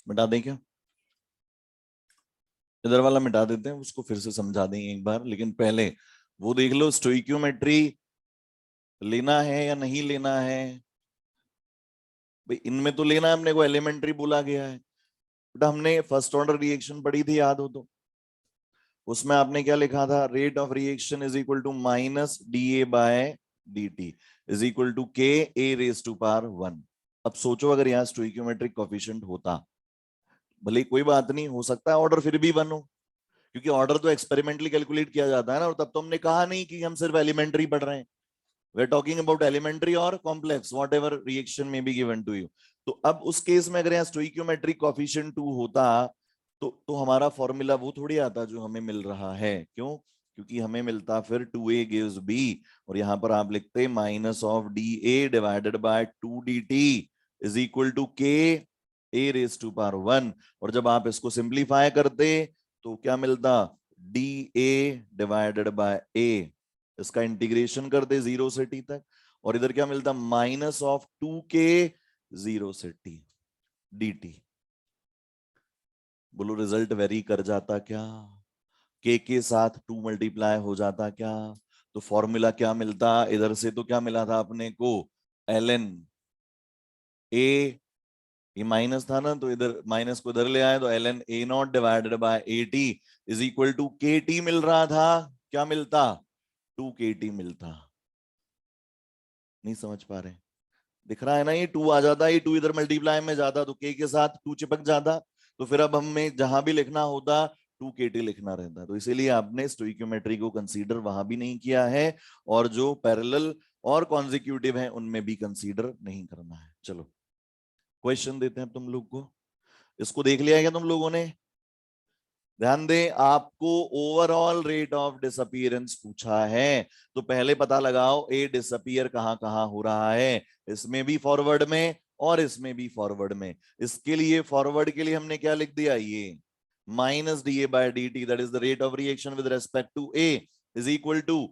मिटा दें क्या, इधर वाला मिटा देते हैं, उसको फिर से समझा देंगे एक बार, लेकिन पहले वो देख लो स्टोइक्योमेट्री लेना है या नहीं लेना है। भाई इनमें तो लेना है, अपने को एलिमेंट्री बोला गया है बेटा। हमने फर्स्ट ऑर्डर रिएक्शन पढ़ी थी, याद हो तो, उसमें आपने क्या लिखा था, rate of reaction is equal to minus D A by D T is equal to K A raise to power 1। अब सोचो अगर यहाँ स्टोइक्योमेट्रिक कोफिशिएंट होता, भले कोई बात नहीं, हो सकता है ऑर्डर फिर भी 1 हो, क्योंकि ऑर्डर तो एक्सपेरिमेंटली कैलकुलेट किया जाता है ना, और तब तो हमने कहा नहीं कि हम सिर्फ एलिमेंट्री पढ़ रहे हैं, we are talking about elementary और कॉम्प्लेक्स व्हाट एवर रिएक्शन में बी गिवन टू यू। तो अब उस केस में अगर यहाँ स्टोइक्योमेट्रिक कोफिशिएंट 2 होता, तो हमारा फॉर्मूला वो थोड़ी आता जो हमें मिल रहा है। क्यों? क्योंकि हमें मिलता फिर 2a गिव्स b, और यहां पर आप लिखते minus of D A divided by 2dt is equal to K A raise to power 1। और जब आप इसको सिंप्लीफाई करते तो क्या मिलता, डी ए डिवाइडेड बाय ए, इसका इंटीग्रेशन कर दे 0 से t तक, और इधर क्या मिलता, माइनस ऑफ 2k 0 से t dt। बोलो रिजल्ट वेरी कर जाता क्या, के साथ 2 मल्टीप्लाई हो जाता क्या? तो फॉर्मूला क्या मिलता, इधर से तो क्या मिला था अपने को, ln ए, ये माइनस था ना, तो इधर माइनस को इधर ले आए तो ln A not divided by A T is equal to K T मिल रहा था। क्या मिलता, 2 kT मिलता। नहीं समझ पा रहे, दिख रहा है ना, ये 2 आ जाता, ये 2 इधर मल्टीप्लाई में जाता तो के साथ 2 चिपक जाता, तो फिर अब हमें जहां भी लिखना होता 2 kT लिखना रहता। तो इसीलिए आपने स्टोइक्योमेट्री को कंसीडर वहां भी नहीं किया है, और जो पैरेलल और कॉन्जिक्यूटिव है उनमें भी कंसीडर नहीं करना है। चलो क्वेश्चन देते हैं तुम लोग को, इसको देख लिया है क्या तुम लोगों ने? ध्यान दें, आपको ओवरऑल रेट ऑफ डिसअपीयरेंस पूछा है, तो पहले पता लगाओ ए डिसअपीयर कहां कहां हो रहा है, इसमें भी फॉरवर्ड में और इसमें भी फॉरवर्ड में। इसके लिए फॉरवर्ड के लिए हमने क्या लिख दिया, ये minus D A by D T, that is the rate of reaction with respect to A, is equal to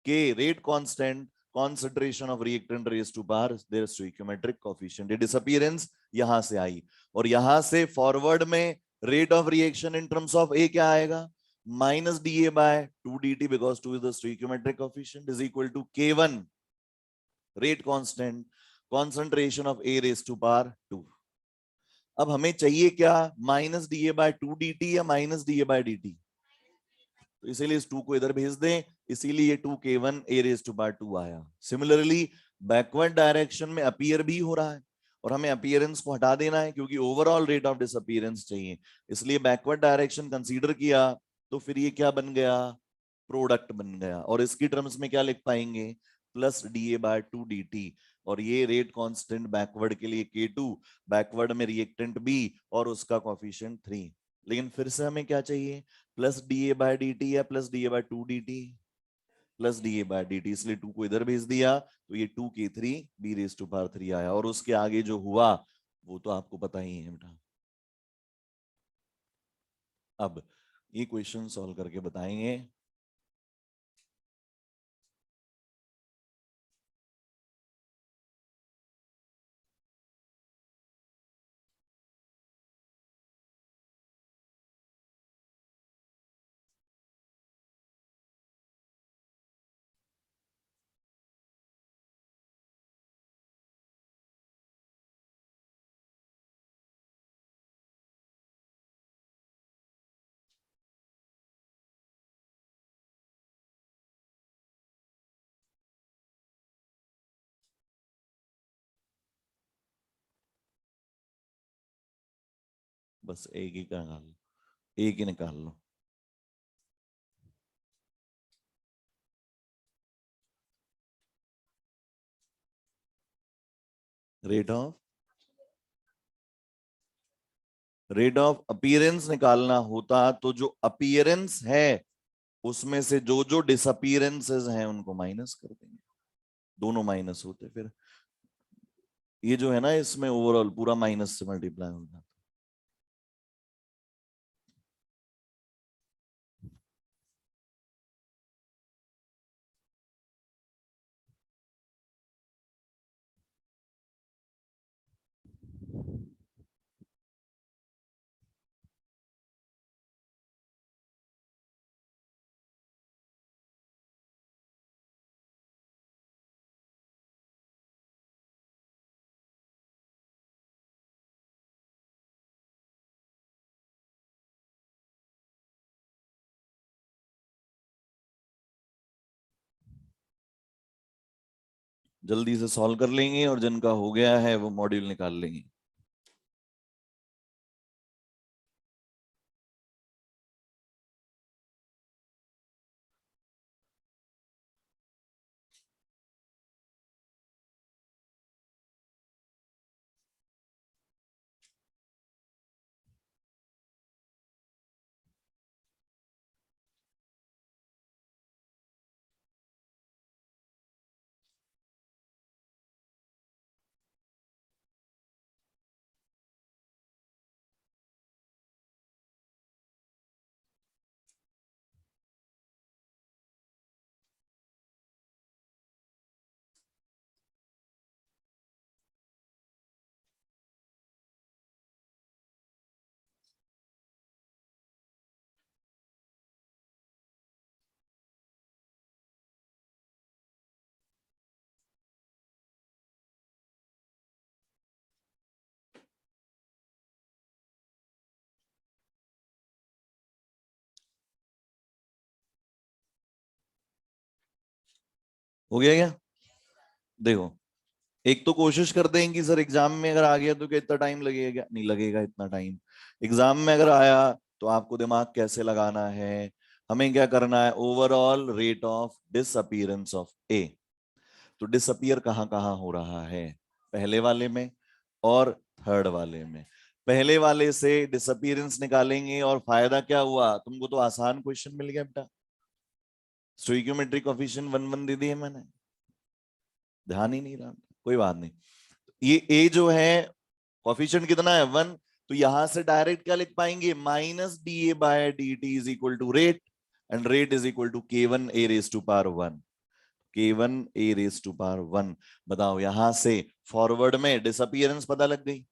K rate constant concentration of reactant raised to power their stoichiometric coefficient। ये disappearance यहां से आई, और यहां से forward में rate of reaction in terms of A क्या आएगा, minus D A by 2dt because 2 is the stoichiometric coefficient is equal to k1 rate constant concentration of A raise to power 2। अब हमें चाहिए क्या, minus D A by 2dt या minus D A by dt, तो इसीलिए इस 2 को इधर भेज दें, इसीलिए ये 2k1 a raise to power 2 आया। सिमिलरली बैकवर्ड डायरेक्शन में अपीयर भी हो रहा है, और हमें अपीयरेंस को हटा देना है क्योंकि ओवरऑल रेट ऑफ डिसअपीयरेंस चाहिए, इसलिए बैकवर्ड डायरेक्शन कंसीडर किया, तो फिर ये क्या बन गया, प्रोडक्ट बन गया, और इसकी टर्म्स में क्या लिख पाएंगे, plus D A by 2dt, और ये रेट कांस्टेंट बैकवर्ड के लिए k2, बैकवर्ड में रिएक्टेंट b और उसका कोएफिशिएंट 3। लेकिन फिर से हमें क्या चाहिए, plus D A by D T या plus D A by 2dt, plus D A by D T, इसलिए 2 को इधर भेज दिया, तो ये 2k3 b raise to power 3 आया, और उसके आगे जो हुआ वो तो आपको पता ही है बेटा। अब ये क्वेश्चन सॉल्व करके बताएंगे। बस एक ही निकाल लो, एक ही निकाल लो। रेट ऑफ अपीयरेंस निकालना होता तो जो अपीयरेंस है उसमें से जो जो डिसअपीयरेंसेस हैं उनको माइनस कर देंगे, दोनों माइनस होते, फिर ये जो है ना इसमें ओवरऑल पूरा माइनस से मल्टीप्लाई होगा। जल्दी से सॉल्व कर लेंगे और जिनका हो गया है वो मॉड्यूल निकाल लेंगे। हो गया क्या? देखो, एक तो कोशिश करते हैं कि सर एग्जाम में अगर आ गया तो क्या इतना टाइम लगेगा? क्या नहीं लगेगा इतना टाइम। एग्जाम में अगर आया तो आपको दिमाग कैसे लगाना है, हमें क्या करना है, overall rate of disappearance of A. तो डिसअपीयर कहाँ कहाँ हो रहा है, पहले वाले में और थर्ड वाले में। पहले वाले से डिसअपीयरेंस निकालेंगे और फायदा क्या हुआ, तुमको तो आसान क्वेश्चन मिल गया बेटा, स्टोइकियोमेट्री कोएफिशिएंट 1 1 दे दिए मैंने, ध्यान ही नहीं रहा, कोई बात नहीं। ये ए जो है कोएफिशिएंट कितना है 1, तो यहां से डायरेक्ट क्या लिख पाएंगे, minus D A by D T is equal to rate, and rate is equal to K one A raise to power 1, k1 a raise to power 1। बताओ यहां से फॉरवर्ड में डिसअपीयरेंस पता लग गई,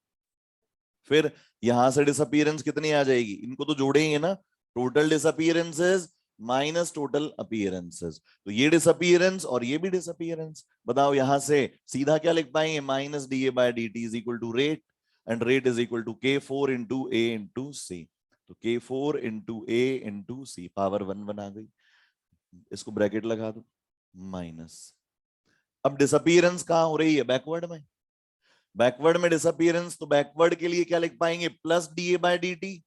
फिर यहां से डिसअपीयरेंस कितनी आ जाएगी, इनको तो जोड़ेंगे ना, total disappearances minus total appearances, तो ये डिसअपीयरेंस और ये भी डिसअपीयरेंस। बताओ यहां से सीधा क्या लिख पाएंगे, minus D A by D T is equal to rate, and rate is equal to K four into A into C, तो K four into A into C, power 1 1 आ गई, इसको ब्रैकेट लगा दो माइनस। अब डिसअपीयरेंस कहां हो रही है, बैकवर्ड में, बैकवर्ड में डिसअपीयरेंस, तो बैकवर्ड के लिए क्या लिख पाएंगे, plus D A by D T,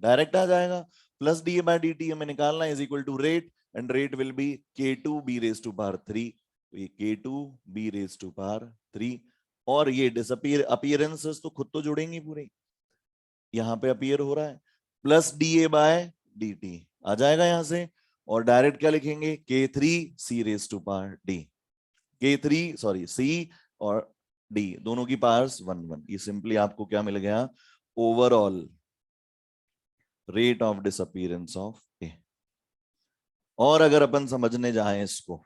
direct आ जाएगा, plus D A by D T हमें निकालना है, is equal to rate, and rate will be K two B raise to power 3, तो ये K two B raise to power 3, और ये disappear appearances तो खुद तो जुड़ेंगी पूरे, यहाँ पे अपीयर हो रहा है, plus D A by D T आ जाएगा यहां से, और डायरेक्ट क्या लिखेंगे, K three C raise to power D, K three sorry C और डी दोनों की पावर्स 1 1, ये सिंपली आपको क्या मिल गया, overall rate of disappearance of A. और अगर अपन समझने जाएं इसको,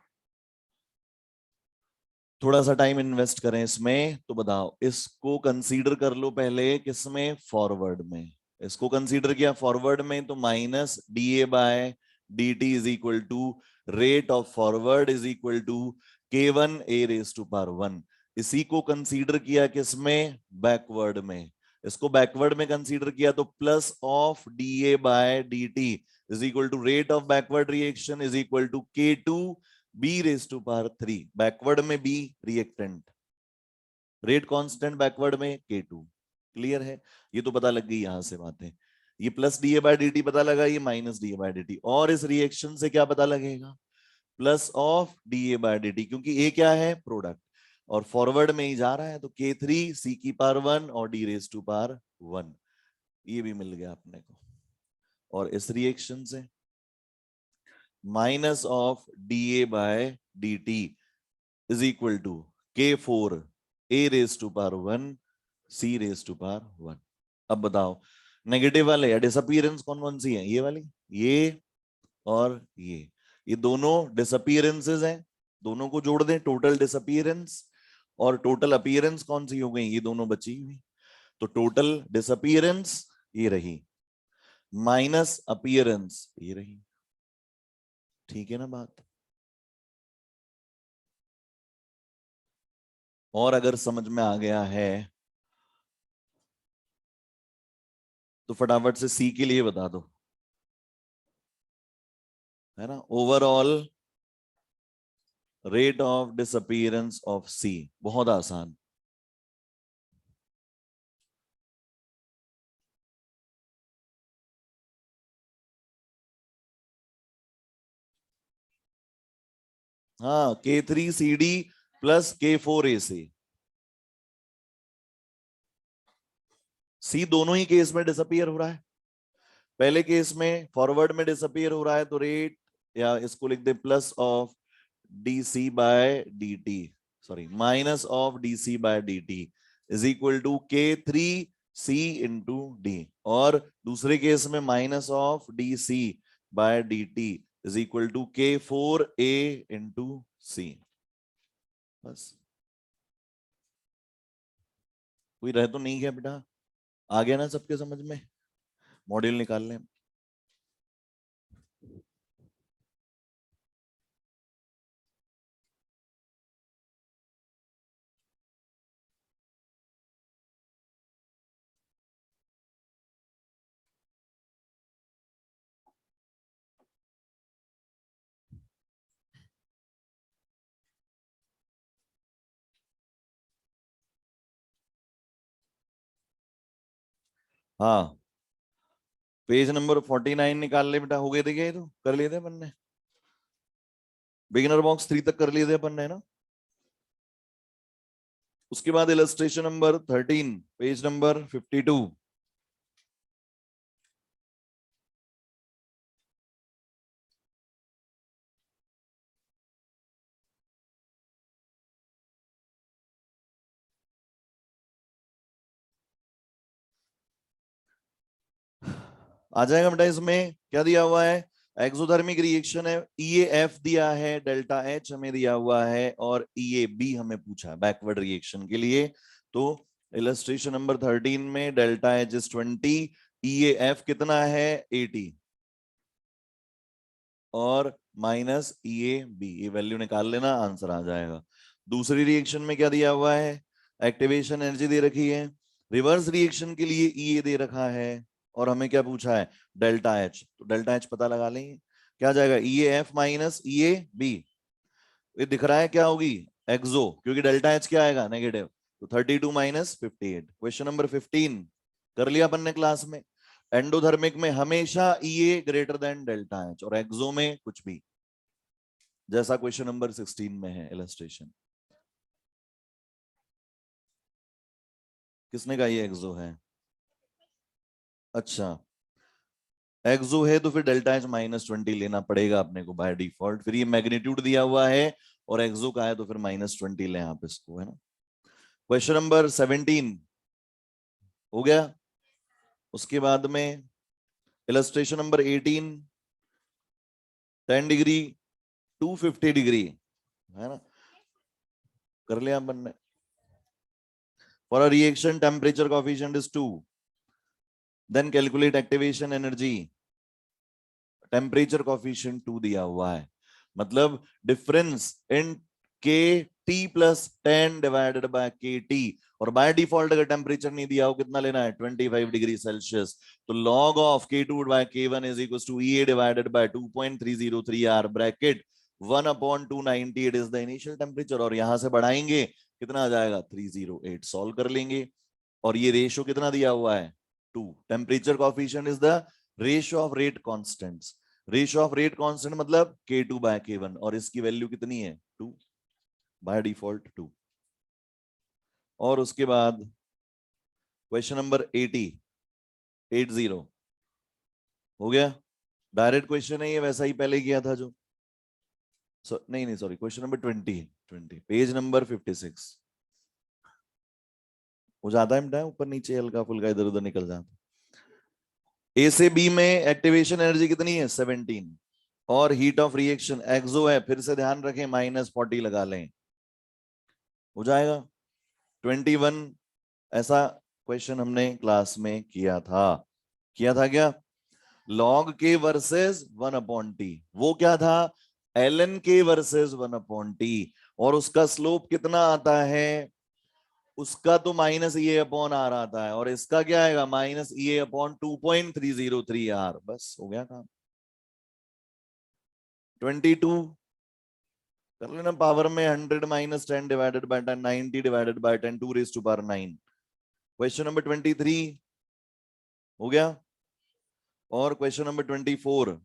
थोड़ा सा टाइम इन्वेस्ट करें इसमें, तो बताओ इसको कंसीडर कर लो पहले किसमें, फॉरवर्ड में। इसको कंसीडर किया फॉरवर्ड में, तो minus D A by D T is equal to rate of forward is equal to K one A raise to power one. इसी को कंसीडर किया किसमें, बैकवर्ड में। इसको बैकवर्ड में कंसीडर किया तो plus of D A by D T is equal to rate of backward reaction is equal to K two B raise to power three. Backward में B reactant, rate constant backward में K2। Clear है, ये तो पता लग गई यहां से बातें। ये plus D A by D T पता लगा, ये minus D A by D T. और इस रिएक्शन से क्या पता लगेगा, plus of D A by D T, क्योंकि ए क्या है, प्रोडक्ट, और फॉरवर्ड में ही जा रहा है, तो K3 C की पावर वन और D raise to power one. ये भी मिल गया अपने को। और इस रिएक्शन से minus of D A by D T is equal to K4 A raise to power one C raise to power one. अब बताओ नेगेटिव वाले या डिसअपीयरेंस कौन कौन सी है, ये वाली, ये और ये दोनों डिसअपीयरेंसेस हैं। दोनों को जोड़ दें, टोटल डिसअपीयरेंस और टोटल अपीयरेंस कौन सी हो गई, ये दोनों बची हुई। तो टोटल डिसअपीयरेंस ये रही, माइनस अपीयरेंस ये रही। ठीक है ना बात। और अगर समझ में आ गया है तो फटाफट से सी के लिए बता दो, है ना। Overall rate of disappearance of C, बहुत आसान। हाँ, K3CD प्लस K4AC। सी दोनों ही केस में डिसअपीयर हो रहा है। पहले केस में फॉरवर्ड में डिसअपीयर हो रहा है, तो रेट, या इसको लिख दे plus of D C by D T, sorry minus of D C by D T is equal to K3C into D. और दूसरे केस में minus of D C by D T is equal to K4A into C. बस, कोई रह तो नहीं गया बेटा, आ गया ना सबके समझ में। मॉड्यूल निकाल लें। हाँ, पेज नंबर 49 निकाल ले बेटा। हो गए थे क्या, ये तो कर लिए थे अपन ने। बिगिनर बॉक्स 3 तक कर लिए थे अपन ने ना। उसके बाद इलस्ट्रेशन नंबर 13, पेज नंबर 52। आ जाएगा बेटा। इसमें क्या दिया हुआ है, एक्सोथर्मिक रिएक्शन है, EAF दिया है, डेल्टा H हमें दिया हुआ है, और EAB हमें पूछा है बैकवर्ड रिएक्शन के लिए। तो इलस्ट्रेशन नंबर 13 में डेल्टा H इज 20, EAF कितना है 80, और माइनस EAB, ये वैल्यू निकाल लेना, आंसर आ जाएगा। दूसरी रिएक्शन में क्या दिया हुआ है, एक्टिवेशन एनर्जी दे रखी है, रिवर्स रिएक्शन के लिए EA दे रखा है, और हमें क्या पूछा है, डेल्टा H। तो डेल्टा H पता लगा लेंगे, क्या आ जाएगा, EAF माइनस EAB। ये दिख रहा है क्या होगी, एक्सो, क्योंकि डेल्टा H क्या आएगा, नेगेटिव। तो 32 माइनस 58। क्वेश्चन नंबर 15 कर लिया अपन ने क्लास में। एंडोथर्मिक में हमेशा EA greater than delta H, और एक्सो में कुछ भी, जैसा क्वेश्चन नंबर 16 में है इलस्ट्रेशन। किसने कहा ये एक्सो है, अच्छा एक्सो है तो फिर डेल्टा H माइनस 20 लेना पड़ेगा अपने को बाय डिफॉल्ट। फिर ये मैग्नीट्यूड दिया हुआ है और एक्सो का है, तो फिर माइनस 20 लें आप इसको, है ना। क्वेश्चन नंबर 17 हो गया। उसके बाद में इलस्ट्रेशन नंबर 18, 10 डिग्री 250 डिग्री है ना, कर लिया अपन ने। For a reaction temperature coefficient is 2, then calculate activation energy. Temperature coefficient 2 दिया हुआ है, मतलब difference in K T plus 10 divided by K T, और बाय डिफॉल्ट अगर टेम्परेचर नहीं दिया हो कितना लेना है 25 डिग्री सेल्सियस, तो log of K2 by K1 is equal to EA divided by 2.303 R bracket 1/298 is the initial temperature, और यहां से बढ़ाएंगे कितना आ जाएगा 308, सॉल्व कर लेंगे। और ये रेशियो कितना दिया हुआ है 2, temperature coefficient is the ratio of rate constants, ratio of rate constant मतलब K2 बाय K1, और इसकी वैल्यू कितनी है 2, बाय डिफॉल्ट 2। और उसके बाद क्वेश्चन नंबर 80 हो गया, डायरेक्ट क्वेश्चन है ये, वैसा ही पहले किया था जो, नहीं sorry, question number 20 page number 56 हो जाता है ऊपर नीचे हल्का फुल्का इधर उधर निकल जाता। ए से बी में एक्टिवेशन एनर्जी कितनी है 17, और हीट ऑफ रिएक्शन एक्सो है, फिर से ध्यान रखें -40 लगा लें, हो जाएगा 21। ऐसा क्वेश्चन हमने क्लास में किया था क्या, log k वर्सेस 1/t, वो क्या था ln k वर्सेस 1/t, और उसका स्लोप कितना आता है, उसका तो -EA/R आता है, और इसका क्या आएगा -EA/2.303 R, बस हो गया काम। 22 कर लेना, पावर में 100 - 10 divided bye 10, 90 divided by 10, 2⁻⁹। Question number 23 हो गया, और क्वेश्चन नंबर 24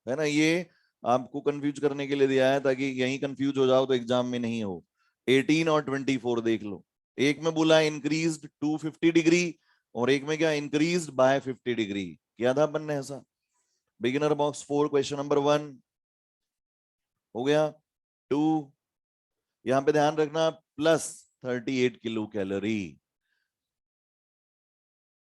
है ना, ये आपको कंफ्यूज करने के लिए दिया है ताकि यहीं कंफ्यूज हो जाओ तो एग्जाम में नहीं हो। 18 और 24 देख लो, एक में बोला इंक्रीज्ड 250 डिग्री, और एक में क्या इंक्रीज्ड बाय 50 डिग्री, किया था अपन ने ऐसा। बिगिनर बॉक्स 4 क्वेश्चन नंबर 1 हो गया। 2 यहां पे ध्यान रखना +38 kilo calorie,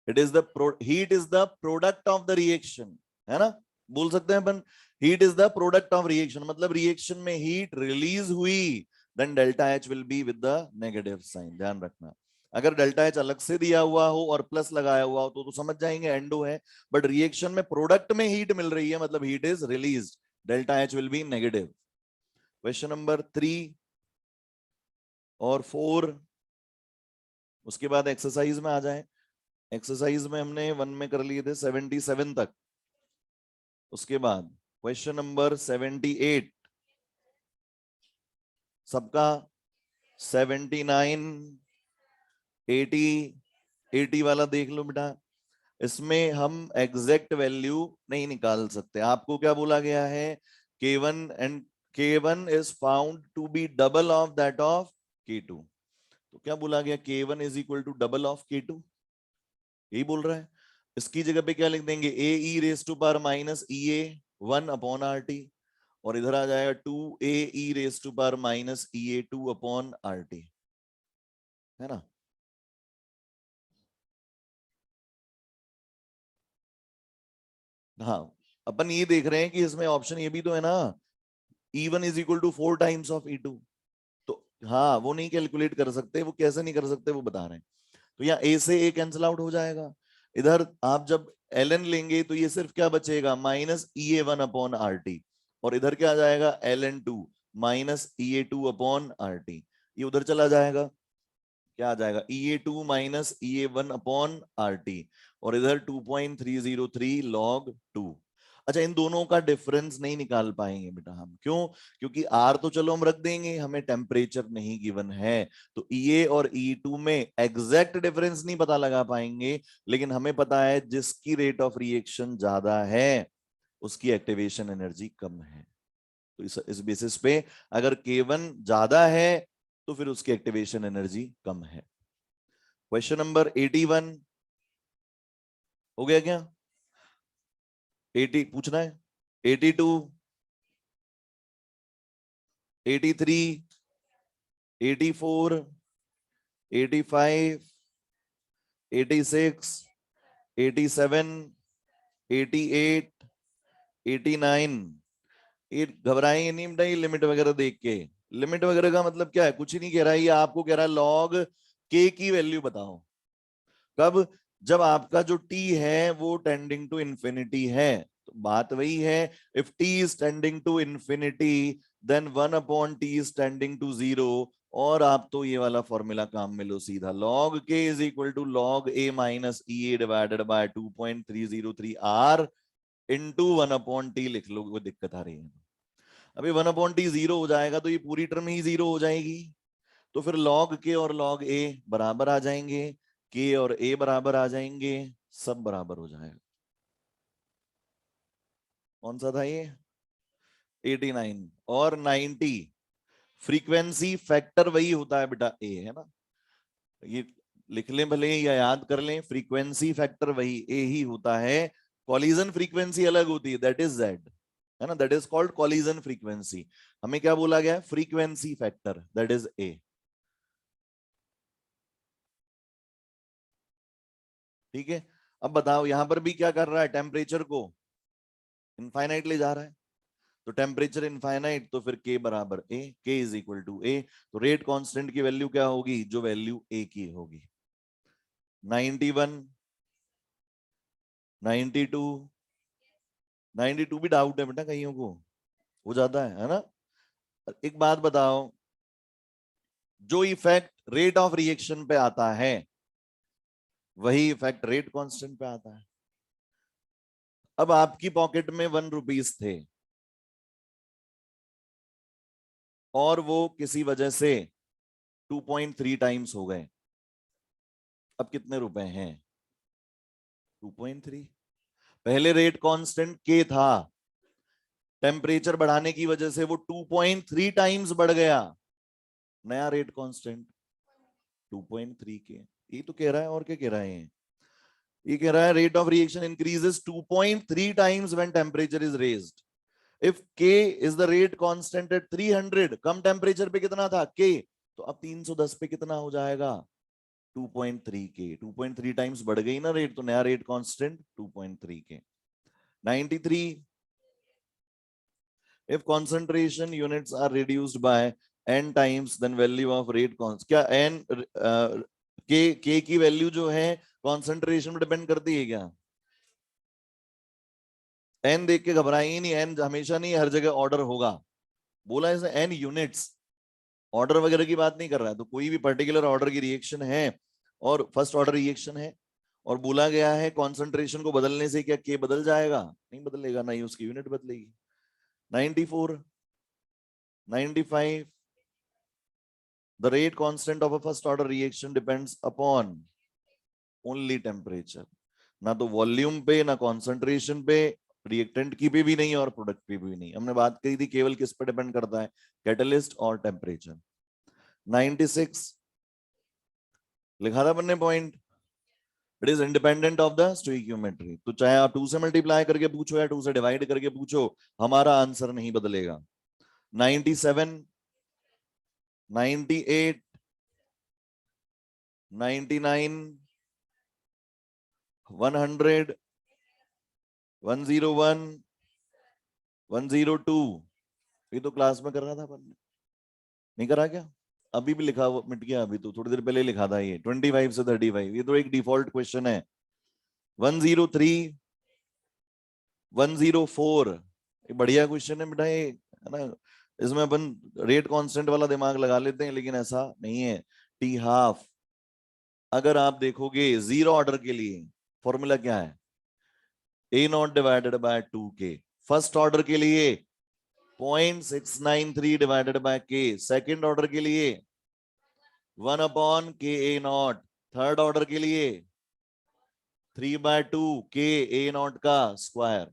it is the heat is the product of the reaction, है ना, बोल सकते हैं अपन heat is the product of reaction, मतलब रिएक्शन में हीट रिलीज हुई, then delta H will be with the negative sign, ध्यान रखना। अगर डेल्टा एच अलग से दिया हुआ हो और प्लस लगाया हुआ हो तो समझ जाएंगे एंडो है, बट रिएक्शन में प्रोडक्ट में हीट मिल रही है मतलब heat is release, delta H will B negative. Question number 3 और 4, उसके बाद एक्सरसाइज में आ जाए। एक्सरसाइज में हमने 1 में कर लिए थे 77 तक, उसके बाद क्वेश्चन नंबर 78 सबका 79, 80, 80 वाला देख लो बेटा, इसमें हम एग्जैक्ट वैल्यू नहीं निकाल सकते, आपको क्या बोला गया है K1 and K1 is found to be double of that of K2, तो क्या बोला गया K1 is equal to double of K2, यही बोल रहा है। इसकी जगह पे क्या लिख देंगे AE⁻⁻ और इधर आ जाएगा 2AE⁻⁻ है ना। हाँ, अपन ये देख रहे हैं कि इसमें ऑप्शन ये भी तो है ना, E1 is equal to 4 times of E2, तो हाँ वो नहीं कैलकुलेट कर सकते, वो कैसे नहीं कर सकते वो बता रहे हैं। तो यहाँ A से A कैंसिल आउट हो जाएगा, इधर आप जब ln लेंगे तो ये सिर्फ क्या बचेगा -EA1/RT, और इधर क्या आ जाएगा ln2 -EA2/RT, ये उधर चला जाएगा, क्या आ जाएगा EA2 -EA1/RT, और इधर 2.303 log 2। अच्छा, इन दोनों का डिफरेंस नहीं निकाल पाएंगे बेटा हम, क्यों, क्योंकि R तो चलो हम रख देंगे, हमें टेम्परेचर नहीं गिवन है, तो EA और E2 में एग्जैक्ट डिफरेंस नहीं पता लगा पाएंगे, लेकिन हमें पता है जिसकी रेट ऑफ रिएक्शन ज्यादा है उसकी एक्टिवेशन एनर्जी कम है, तो इस बेसिस पे अगर K1 ज्यादा है तो फिर उसकी एक्टिवेशन एनर्जी कम है। क्वेश्चन नंबर 81 हो गया क्या, 80 पूछना है, 82, 83, 84, 85, 86, 87, 88, 89। ये घबराएंगे नहीं बेटा, ये लिमिट वगैरह देख के। लिमिट वगैरह का मतलब क्या है, कुछ ही नहीं कह रहा है, ये आपको कह रहा है लॉग के की वैल्यू बताओ। कब? जब आपका जो t है वो टेंडिंग टू इंफिनिटी है। तो बात वही है, if t is tending to infinity then 1/t is tending to 0। और आप तो ये वाला फॉर्मूला काम में लो सीधा, log k is equal to log a minus e a divided by 2.303 r into 1/t लिख लो। वो दिक्कत आ रही है, अभी 1/t 0 हो जाएगा तो ये पूरी टर्म ही 0 हो जाएगी। तो फिर log k और log a बराबर आ जाएंगे, k और a बराबर आ जाएंगे, सब बराबर हो जाएगा। कौन सा था ये? 89 और 90। फ्रीक्वेंसी फैक्टर वही होता है बेटा, a है ना, ये लिख लें भले या याद कर लें, फ्रीक्वेंसी फैक्टर वही a ही होता है। कॉलिजन फ्रीक्वेंसी अलग होती है, दैट इज z, है ना, that is called collision frequency. हमें क्या बोला गया? Frequency factor, that is a। ठीक है, अब बताओ यहां पर भी क्या कर रहा है, टेम्परेचर को इनफाइनाइट ले जा रहा है। तो टेम्परेचर इनफाइनाइट, तो फिर k बराबर a, k is equal to a। तो रेट कांस्टेंट की वैल्यू क्या होगी? जो वैल्यू a की होगी। 91, 92, 92 भी डाउट है बेटा, कईयों को हो जाता है ना। एक बात बताओ, जो इफेक्ट रेट ऑफ रिएक्शन पे आता है वही इफेक्ट रेट कांस्टेंट पे आता है। अब आपकी पॉकेट में 1 रुपीज थे और वो किसी वजह से 2.3 टाइम्स हो गए, अब कितने रुपए हैं? 2.3। पहले रेट कांस्टेंट के था, टेम्परेचर बढ़ाने की वजह से वो 2.3 टाइम्स बढ़ गया, नया रेट कांस्टेंट 2.3 के। ये तो कह रहा है, और क्या कह रहा है ये कह रहा है rate of reaction increases 2.3 times when temperature is raised. If k is the rate constant eight 300, come temperature पे कितना था k, तो अब 310 पे कितना हो जाएगा? 2.3 के। 2.3 टाइम्स बढ़ गई ना रेट, तो नया रेट कांस्टेंट 2.3 के। 93, if concentration units are reduced by n times then value of rate constant, क्या n k की वैल्यू जो है कॉन्सेंट्रेशन पर डिपेंड करती है क्या? n देख के घबराएं ही नहीं, n हमेशा नहीं हर जगह ऑर्डर होगा। बोला है n यूनिट्स, ऑर्डर वगैरह की बात नहीं कर रहा है। तो कोई भी पर्टिकुलर ऑर्डर की रिएक्शन है और फर्स्ट ऑर्डर रिएक्शन है और बोला गया है कॉन्सेंट्रेशन को बदलने से क्या k बदल जाएगा? नहीं बदलेगा, ना ही उसकी यूनिट बदलेगी। 94, 95, the rate constant of a first order reaction depends upon only temperature, ना तो वॉल्यूम पे, ना कॉन्सेंट्रेशन पे, रिएक्टेंट की पे भी नहीं और प्रोडक्ट पे भी नहीं। हमने बात कही थी केवल किस पे डिपेंड करता है, कैटलिस्ट और टेम्परेचर। 96 लिखा था बनने point, it is independent of the stoichiometry. तो चाहे आप 2 से मल्टीप्लाई करके पूछो या 2 से डिवाइड करके पूछो, हमारा आंसर नहीं बदलेगा। 97, 98, 99, 100, 101, 102, ये तो क्लास में कर रहा था अपन ने, नहीं करा क्या? अभी भी लिखा हुआ मिट गया, अभी तो थोड़ी देर पहले लिखा था ये 25 से 35, ये तो एक डिफॉल्ट क्वेश्चन है। 103, 104, ये बढ़िया क्वेश्चन है बेटा ये, है ना। इसमें अपन रेट कांस्टेंट वाला दिमाग लगा लेते हैं, लेकिन ऐसा नहीं है। टी हाफ, अगर आप देखोगे जीरो ऑर्डर के लिए फॉर्मूला क्या है? A not divided by 2k। First order के लिए 0.693 divided by k। Second order के लिए 1/ka0। थर्ड ऑर्डर के लिए 3/2 ka0 का स्क्वायर।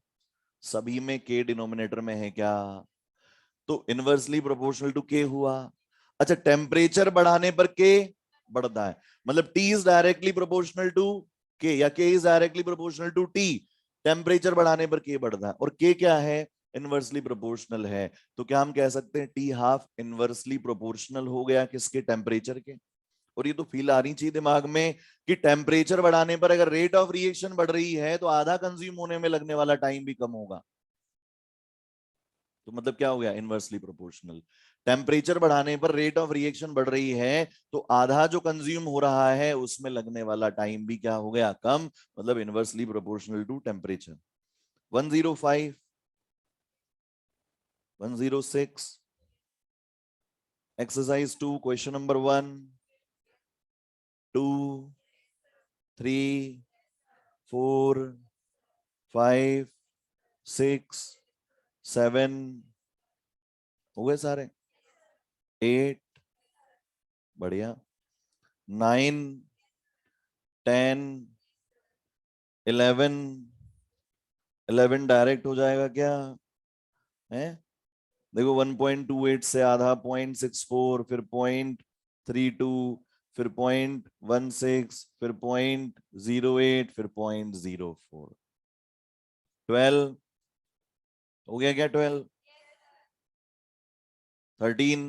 सभी में k डिनोमिनेटर में है क्या? तो इनवर्सली प्रोपोर्शनल टू k हुआ। अच्छा, टेम्परेचर बढ़ाने पर k बढ़ता है, मतलब t इज डायरेक्टली प्रोपोर्शनल टू k या k is directly proportional to t। Temperature बढ़ाने पर k बढ़ता है, और k क्या है? इनवर्सली प्रोपोर्शनल है। तो क्या हम कह सकते हैं टी हाफ इनवर्सली प्रोपोर्शनल हो गया किसके? टेम्परेचर के। और ये तो फील आ रही चाहिए दिमाग में कि टेम्परेचर बढ़ाने पर अगर रेट ऑफ रिएक्शन बढ़ रही है तो आधा कंज्यूम होने में लगने वाला टाइम भी कम होगा। तो मतलब क्या हो गया, इनवर्सली प्रोपोर्शनल। टेम्परेचर बढ़ाने पर रेट ऑफ रिएक्शन बढ़ रही है तो आधा जो कंज्यूम हो रहा है उसमें लगने वाला टाइम भी क्या हो गया, कम, मतलब inversely proportional to temperature. 105, 106, exercise 2, question number 1, 2, 3, 4, 5, 6, 7, हो गए सारे, 8, बढ़िया, 9, 10, 11, 11 डायरेक्ट हो जाएगा क्या है, देखो 1.28 से आधा 0.64, फिर 0.32, फिर 0.16, फिर 0.08, फिर 0.04, 12 हो गया क्या, 12, 13,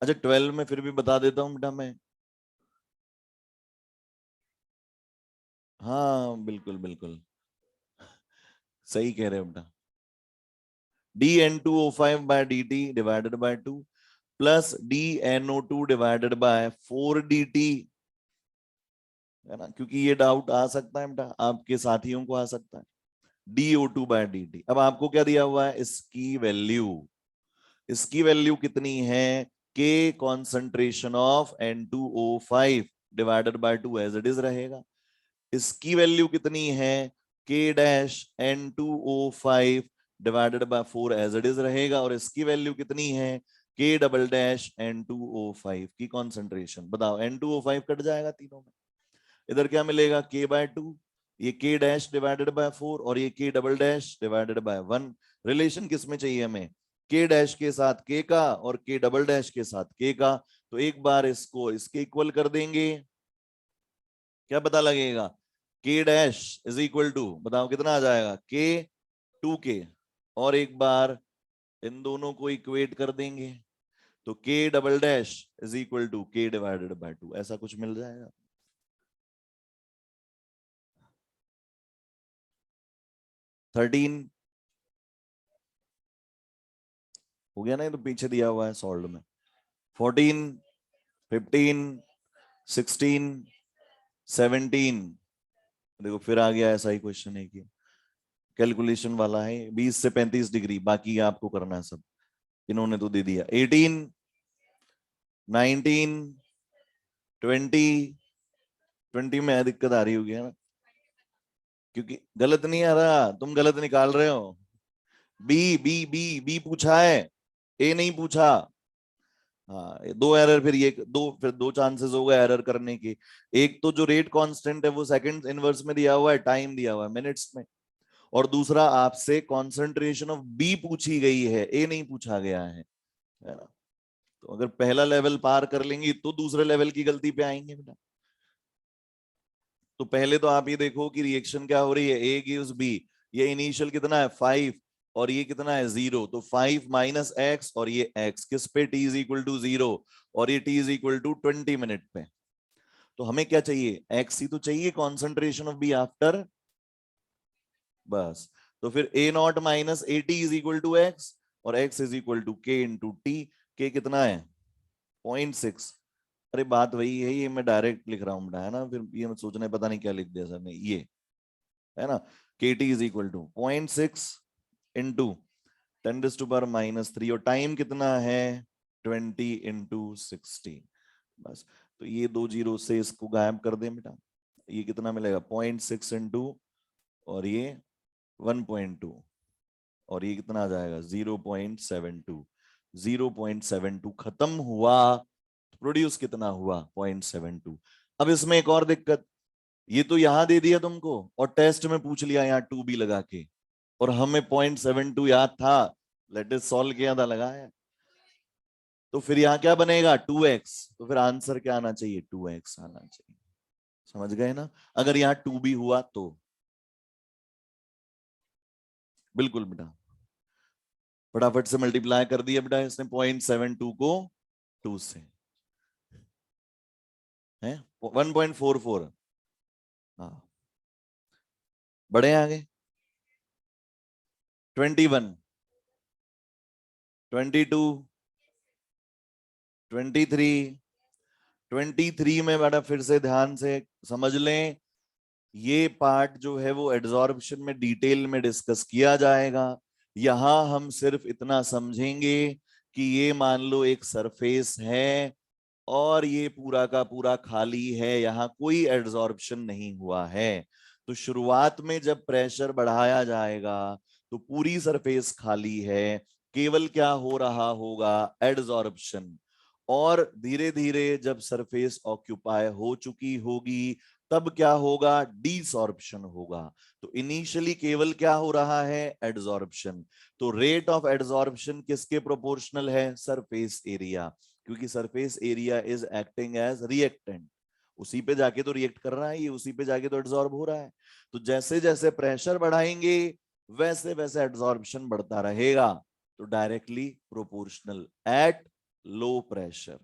अच्छा 12 में फिर भी बता देता हूं बेटा मैं, हाँ बिल्कुल बिल्कुल सही कह रहे हो बेटा, dN2O5 by dt divided by 2 plus dNO2 divided by 4dt, है ना, क्योंकि ये डाउट आ सकता है बेटा, आपके साथियों को आ सकता है, DO2 by dt। अब आपको क्या दिया हुआ है, इसकी वैल्यू कितनी है, K concentration of N2O5 divided by 2 as it is रहेगा, इसकी वैल्यू कितनी है, K dash N2O5 divided by 4 as it is रहेगा, और इसकी वैल्यू कितनी है, K डबल डैश N2O5 की कॉन्सेंट्रेशन, बताओ N2O5 कट जाएगा तीनों में, इधर क्या मिलेगा, K बाय 2, ये K डैश डिवाइडेड बाय 4 और ये K double dash divided by 1। Relation किस में चाहिए हमें, K डैश के साथ K का और K डबल डैश के साथ K का, तो एक बार इसको इसके इक्वल कर देंगे, क्या पता लगेगा, K dash is equal to, बताओ कितना आ जाएगा, K 2K, और एक बार इन दोनों को इक्वेट कर देंगे तो K double dash is equal to K divided by 2, ऐसा कुछ मिल जाएगा। 13 हो गया ना, ये तो पीछे दिया हुआ है सॉल्व में, 14, 15, 16, 17, देखो फिर आ गया ऐसा ही क्वेश्चन है कि कैलकुलेशन वाला है, 20 से 35 डिग्री, बाकी आपको करना है सब, इन्होंने तो दे दिया, 18, 19, 20, 20 में है दिक्कत आ रही होगी, है ना, क्योंकि गलत नहीं आ रहा, तुम गलत निकाल रहे हो, बी पूछा है, ए नहीं पूछा, हाँ ये दो एरर, फिर दो चांसेस हो गए एरर करने के, एक तो जो रेट कांस्टेंट है वो सेकंड इनवर्स में दिया हुआ है, टाइम दिया हुआ है मिनट्स में, और दूसरा आपसे कॉन्सेंट्रेशन ऑफ बी पूछी गई है, ए नहीं पूछा गया है ना, तो अगर पहला लेवल पार कर लेंगी तो दूसरे लेवल की गलती पे आएंगे बेटा। तो पहले तो आप ये देखो कि रिएक्शन क्या हो रही है, ए गिव्स बी, ये इनिशियल कितना है 5 और ये कितना है 0, तो 5 माइनस एक्स और ये एक्स किस पे, टी इज इक्वल टू 0 और ये T is equal to 20 minute पे, तो हमें क्या चाहिए, एक्स ही तो चाहिए, कॉन्सेंट्रेशन ऑफ बी आफ्टर, बस, तो फिर A not minus A T is equal to X और X is equal to K into T, K कितना है 0.6, अरे बात वही है, ये मैं डायरेक्ट लिख रहा हूँ बेटा, है ना, फिर ये मत सोचना पता नहीं क्या लिख दिया सर ने, ये है ना, K T is equal to 0.6 into 10⁻³ और टाइम कितना है 20 × 16, बस, तो ये दो जीरो से इसको गायब कर दें बेटा, ये कितना मिलेगा 0.6 इंटू और ये 1.2 और ये कितना आ जाएगा 0.72, 0.72 खत्म हुआ, प्रोड्यूस कितना हुआ 0.72। अब इसमें एक और दिक्कत, ये तो यहां दे दिया तुमको और टेस्ट में पूछ लिया यहाँ 2b लगा के, और हमें 0.72 याद था, लेट इट सॉल्व किया था लगाया, तो फिर यहाँ क्या बनेगा 2x, तो फिर आंसर क्या आना चाहिए 2x आना चाहिए, समझ गए ना, अगर यहाँ 2b हुआ तो, बिल्कुल बेटा, फटाफट से मल्टीप्लाई कर दिया बेटा इसने 0.72 को 2 से, है 1.44। हाँ बढ़े आगे। 21, 22, 23, 23 में बेटा फिर से ध्यान से समझ लें, ये पार्ट जो है वो एड्सॉर्प्शन में डिटेल में डिस्कस किया जाएगा। यहां हम सिर्फ इतना समझेंगे कि ये मान लो एक सरफेस है और ये पूरा का पूरा खाली है, यहाँ कोई एड्सॉर्प्शन नहीं हुआ है। तो शुरुआत में जब प्रेशर बढ़ाया जाएगा तो पूरी सरफेस खाली है, केवल क्या हो रहा होगा, एड्सॉर्प्शन। और धीरे धीरे जब सरफेस ऑक्यूपाई हो चुकी होगी तब क्या होगा, डीसॉर्प्शन होगा। तो इनिशियली केवल क्या हो रहा है, एड्सॉर्प्शन। तो रेट ऑफ एड्सॉर्प्शन किसके प्रोपोर्शनल है, सरफेस एरिया, क्योंकि surface area is acting as reactant. उसी पे जाके तो रिएक्ट कर रहा है ये, उसी पे जाके तो एड्सॉर्ब हो रहा है। तो जैसे जैसे प्रेशर बढ़ाएंगे वैसे वैसे एड्सॉर्प्शन बढ़ता रहेगा। तो directly proportional eight low pressure.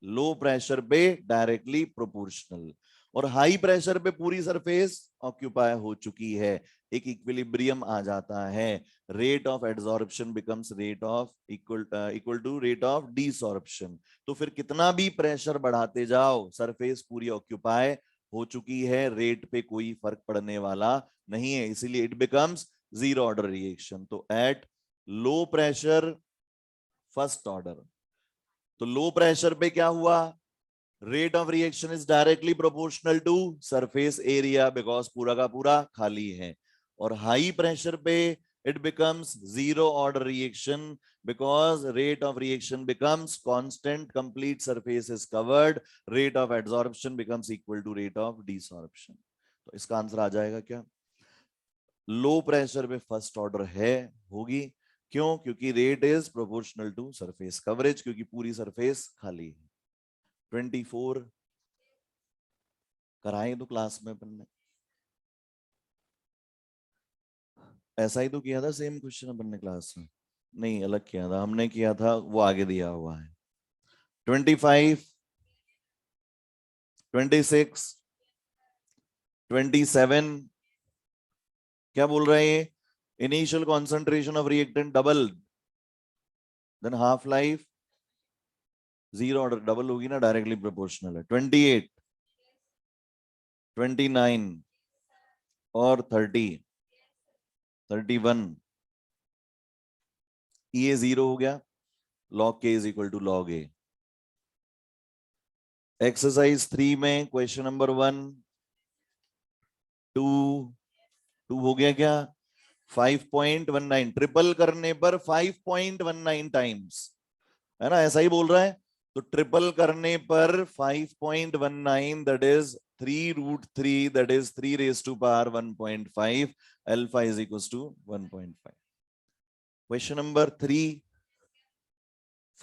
लो प्रेशर पे डायरेक्टली प्रोपोर्शनल, और हाई प्रेशर पे पूरी सरफेस ऑक्यूपाई हो चुकी है, एक इक्विलिब्रियम आ जाता है। Rate of adsorption becomes rate of equal to rate of desorption. तो फिर कितना भी प्रेशर बढ़ाते जाओ सरफेस पूरी ऑक्यूपाई हो चुकी है, रेट पे कोई फर्क पड़ने वाला नहीं है, इसीलिए it becomes zero order reaction. तो at low pressure first order, तो लो प्रेशर पे क्या हुआ, rate of reaction is directly proportional to surface area because पूरा का पूरा खाली है। और हाई प्रेशर पे it becomes zero order reaction because rate of reaction becomes constant, complete surface is covered, rate of adsorption becomes equal to rate of desorption. तो इसका answer आ जाएगा क्या, लो प्रेशर पे फर्स्ट ऑर्डर है, होगी। क्यों, क्योंकि rate is proportional to surface coverage, क्योंकि पूरी सरफेस खाली है। 24 कराए तो क्लास में अपन ने ऐसा ही तो किया था, सेम क्वेश्चन अपन ने क्लास में, नहीं अलग किया था, हमने किया था वो आगे दिया हुआ है। 25, 26, 27, क्या बोल रहे हैं, initial concentration of reactant double, than half life zero order, double होगी ना, डायरेक्टली प्रोपोर्शनल है। 28, 29 और 30, 31, ये जीरो हो गया, log k is equal to log a। Exercise 3 में क्वेश्चन नंबर 1, 2, 2 हो गया क्या, 5.19, ट्रिपल करने पर 5.19 टाइम्स, है ना, ऐसा ही बोल रहा है। तो ट्रिपल करने पर 5.19 that is 3√3, that is 3 raise to power 1.5, alpha is equal to 1.5। Question number 3,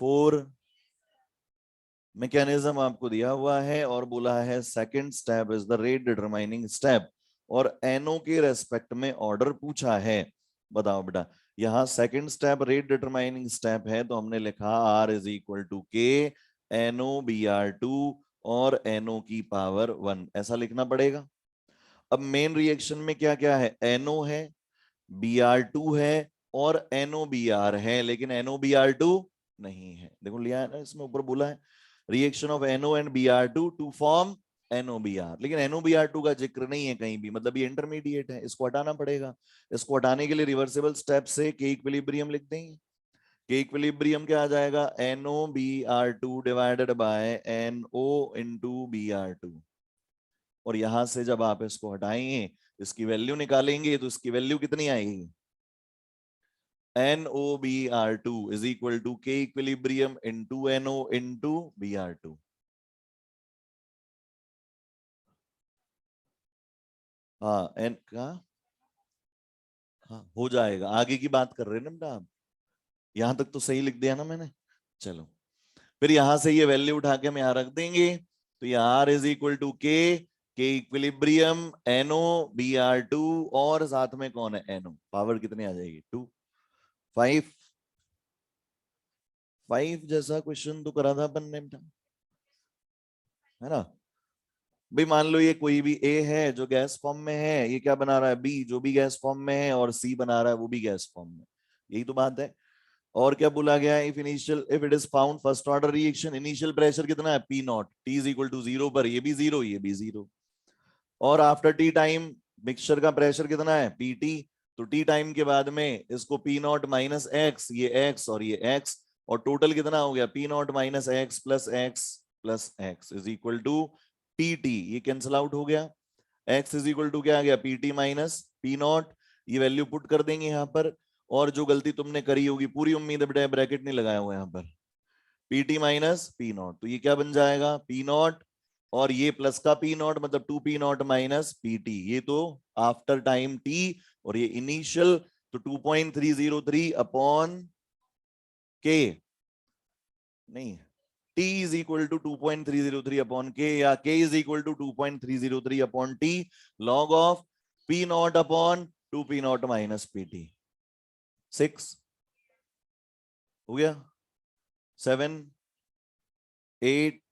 4, mechanism आपको दिया हुआ है और बोला है second step is the rate determining step, और एनओ के रेस्पेक्ट में ऑर्डर पूछा है। बताओ बेटा, यहाँ second step rate determining step है तो हमने लिखा R is equal to K NO B R two और एनओ की पावर 1, ऐसा लिखना पड़ेगा। अब मेन रिएक्शन में क्या क्या है, एनओ है, बी आर टू है और एनओ बी आर है, लेकिन एनओ बी आर टू नहीं है। देखो लिया है ना, इसमें ऊपर बोला है reaction of NO and Br2 to form NOBr, लेकिन NOBr2 का जिक्र नहीं है कहीं भी, मतलब ये इंटरमीडिएट है, इसको हटाना पड़ेगा। इसको हटाने के लिए रिवर्सिबल स्टेप से के इक्विलिब्रियम लिख देंगे। के इक्विलिब्रियम क्या आ जाएगा, NOBr2 divided by NO into Br2, और यहां से जब आप इसको हटाएंगे इसकी वैल्यू निकालेंगे तो इसकी वैल्यू कितनी आएगी, NOBr2 is equal to K equilibrium into NO into Br2। हाँ एन का, हाँ हो जाएगा, आगे की बात कर रहे हैं ना बेटा आप, यहां तक तो सही लिख दिया ना मैंने। चलो फिर यहां से ये वैल्यू उठा के हम यहाँ रख देंगे, तो ये R इज इक्वल टू के इक्विलिब्रियम NO Br2 और साथ में कौन है NO, पावर कितनी आ जाएगी 2, 5, 5 जैसा क्वेश्चन तो करा था अपन ने बेटा, है ना। भाई मान लो ये कोई भी ए है जो गैस फॉर्म में है, ये क्या बना रहा है बी जो भी गैस फॉर्म में है, और सी बना रहा है वो भी गैस फॉर्म में, यही तो बात है। और क्या बोला गया है, if it is found first order reaction, initial pressure कितना है P naught, T is equal to zero पर, ये भी जीरो ये भी जीरो। और आफ्टर टी टाइम मिक्सचर का प्रेशर कितना है पी टी, तो टी टाइम के बाद में इसको पी नॉट माइनस एक्स, ये एक्स और ये एक्स, और टोटल कितना हो गया P naught minus x plus x is equal to P T, ये कैंसिल आउट हो गया। एक्स इज इक्वल टू क्या आ गया P T minus P not, ये वैल्यू पुट कर देंगे यहाँ पर। और जो गलती तुमने करी होगी, पूरी उम्मीद है बेटा ब्रैकेट नहीं लगाया हुआ यहाँ पर, P T minus P not, तो ये क्या बन जाएगा पी नॉट, और ये प्लस का पी नॉट मतलब two P naught minus P T, ये तो आफ्टर टाइम टी, और ये इनिशियल तो 2.303 अपॉन के, नहीं t is equal to 2.303 upon K, या k is equal to 2.303 upon t log of p naught upon 2p naught minus pt। 6 हो गया, 7 8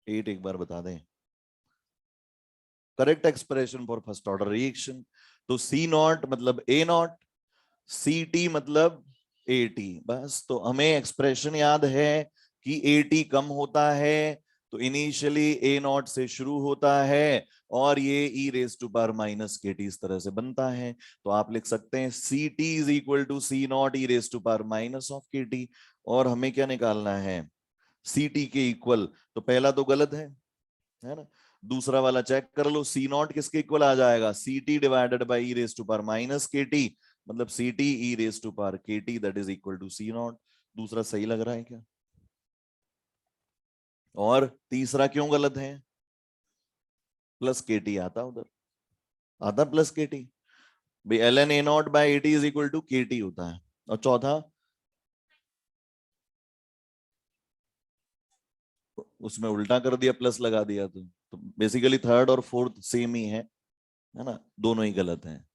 8 एक बार बता दें correct expression for first order reaction. तो सी नॉट मतलब ए नॉट, सी टी मतलब A T, बस। तो हमें एक्सप्रेशन याद है कि ए टी कम होता है तो इनिशियली ए नॉट से शुरू होता है, और ये ई raise to power minus K T इस तरह से बनता है। तो आप लिख सकते हैं C T is equal to C naught E raise to power minus of K T. और हमें क्या निकालना है सी टी के इक्वल, तो पहला तो गलत है ना, दूसरा वाला चेक कर लो, सी नॉट किसके इक्वल आ जाएगा C T divided by E raise to power minus K T, मतलब C T E raise to power K T that is equal to C not. दूसरा सही लग रहा है क्या? और तीसरा क्यों गलत है? प्लस के टी आता उधर, आता प्लस के टी, भाई L N A naught by A T is equal to K T होता है। और चौथा उसमें उल्टा कर दिया, प्लस लगा दिया, तो बेसिकली थर्ड और फोर्थ सेम ही है ना, दोनों ही गलत हैं।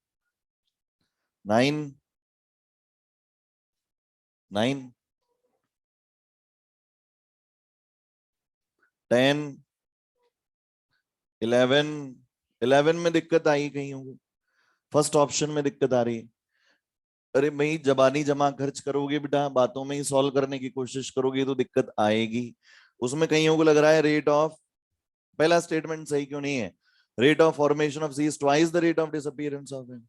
9 9 10 11 11 में दिक्कत आई कहीं होगी, फर्स्ट ऑप्शन में दिक्कत आ रही है। अरे भाई जबानी जमा खर्च करोगे बेटा, बातों में ही सॉल्व करने की कोशिश करोगे तो दिक्कत आएगी। उसमें कईयों को लग रहा है रेट ऑफ, पहला स्टेटमेंट सही क्यों नहीं है, rate of formation of C is twice the rate of disappearance of N,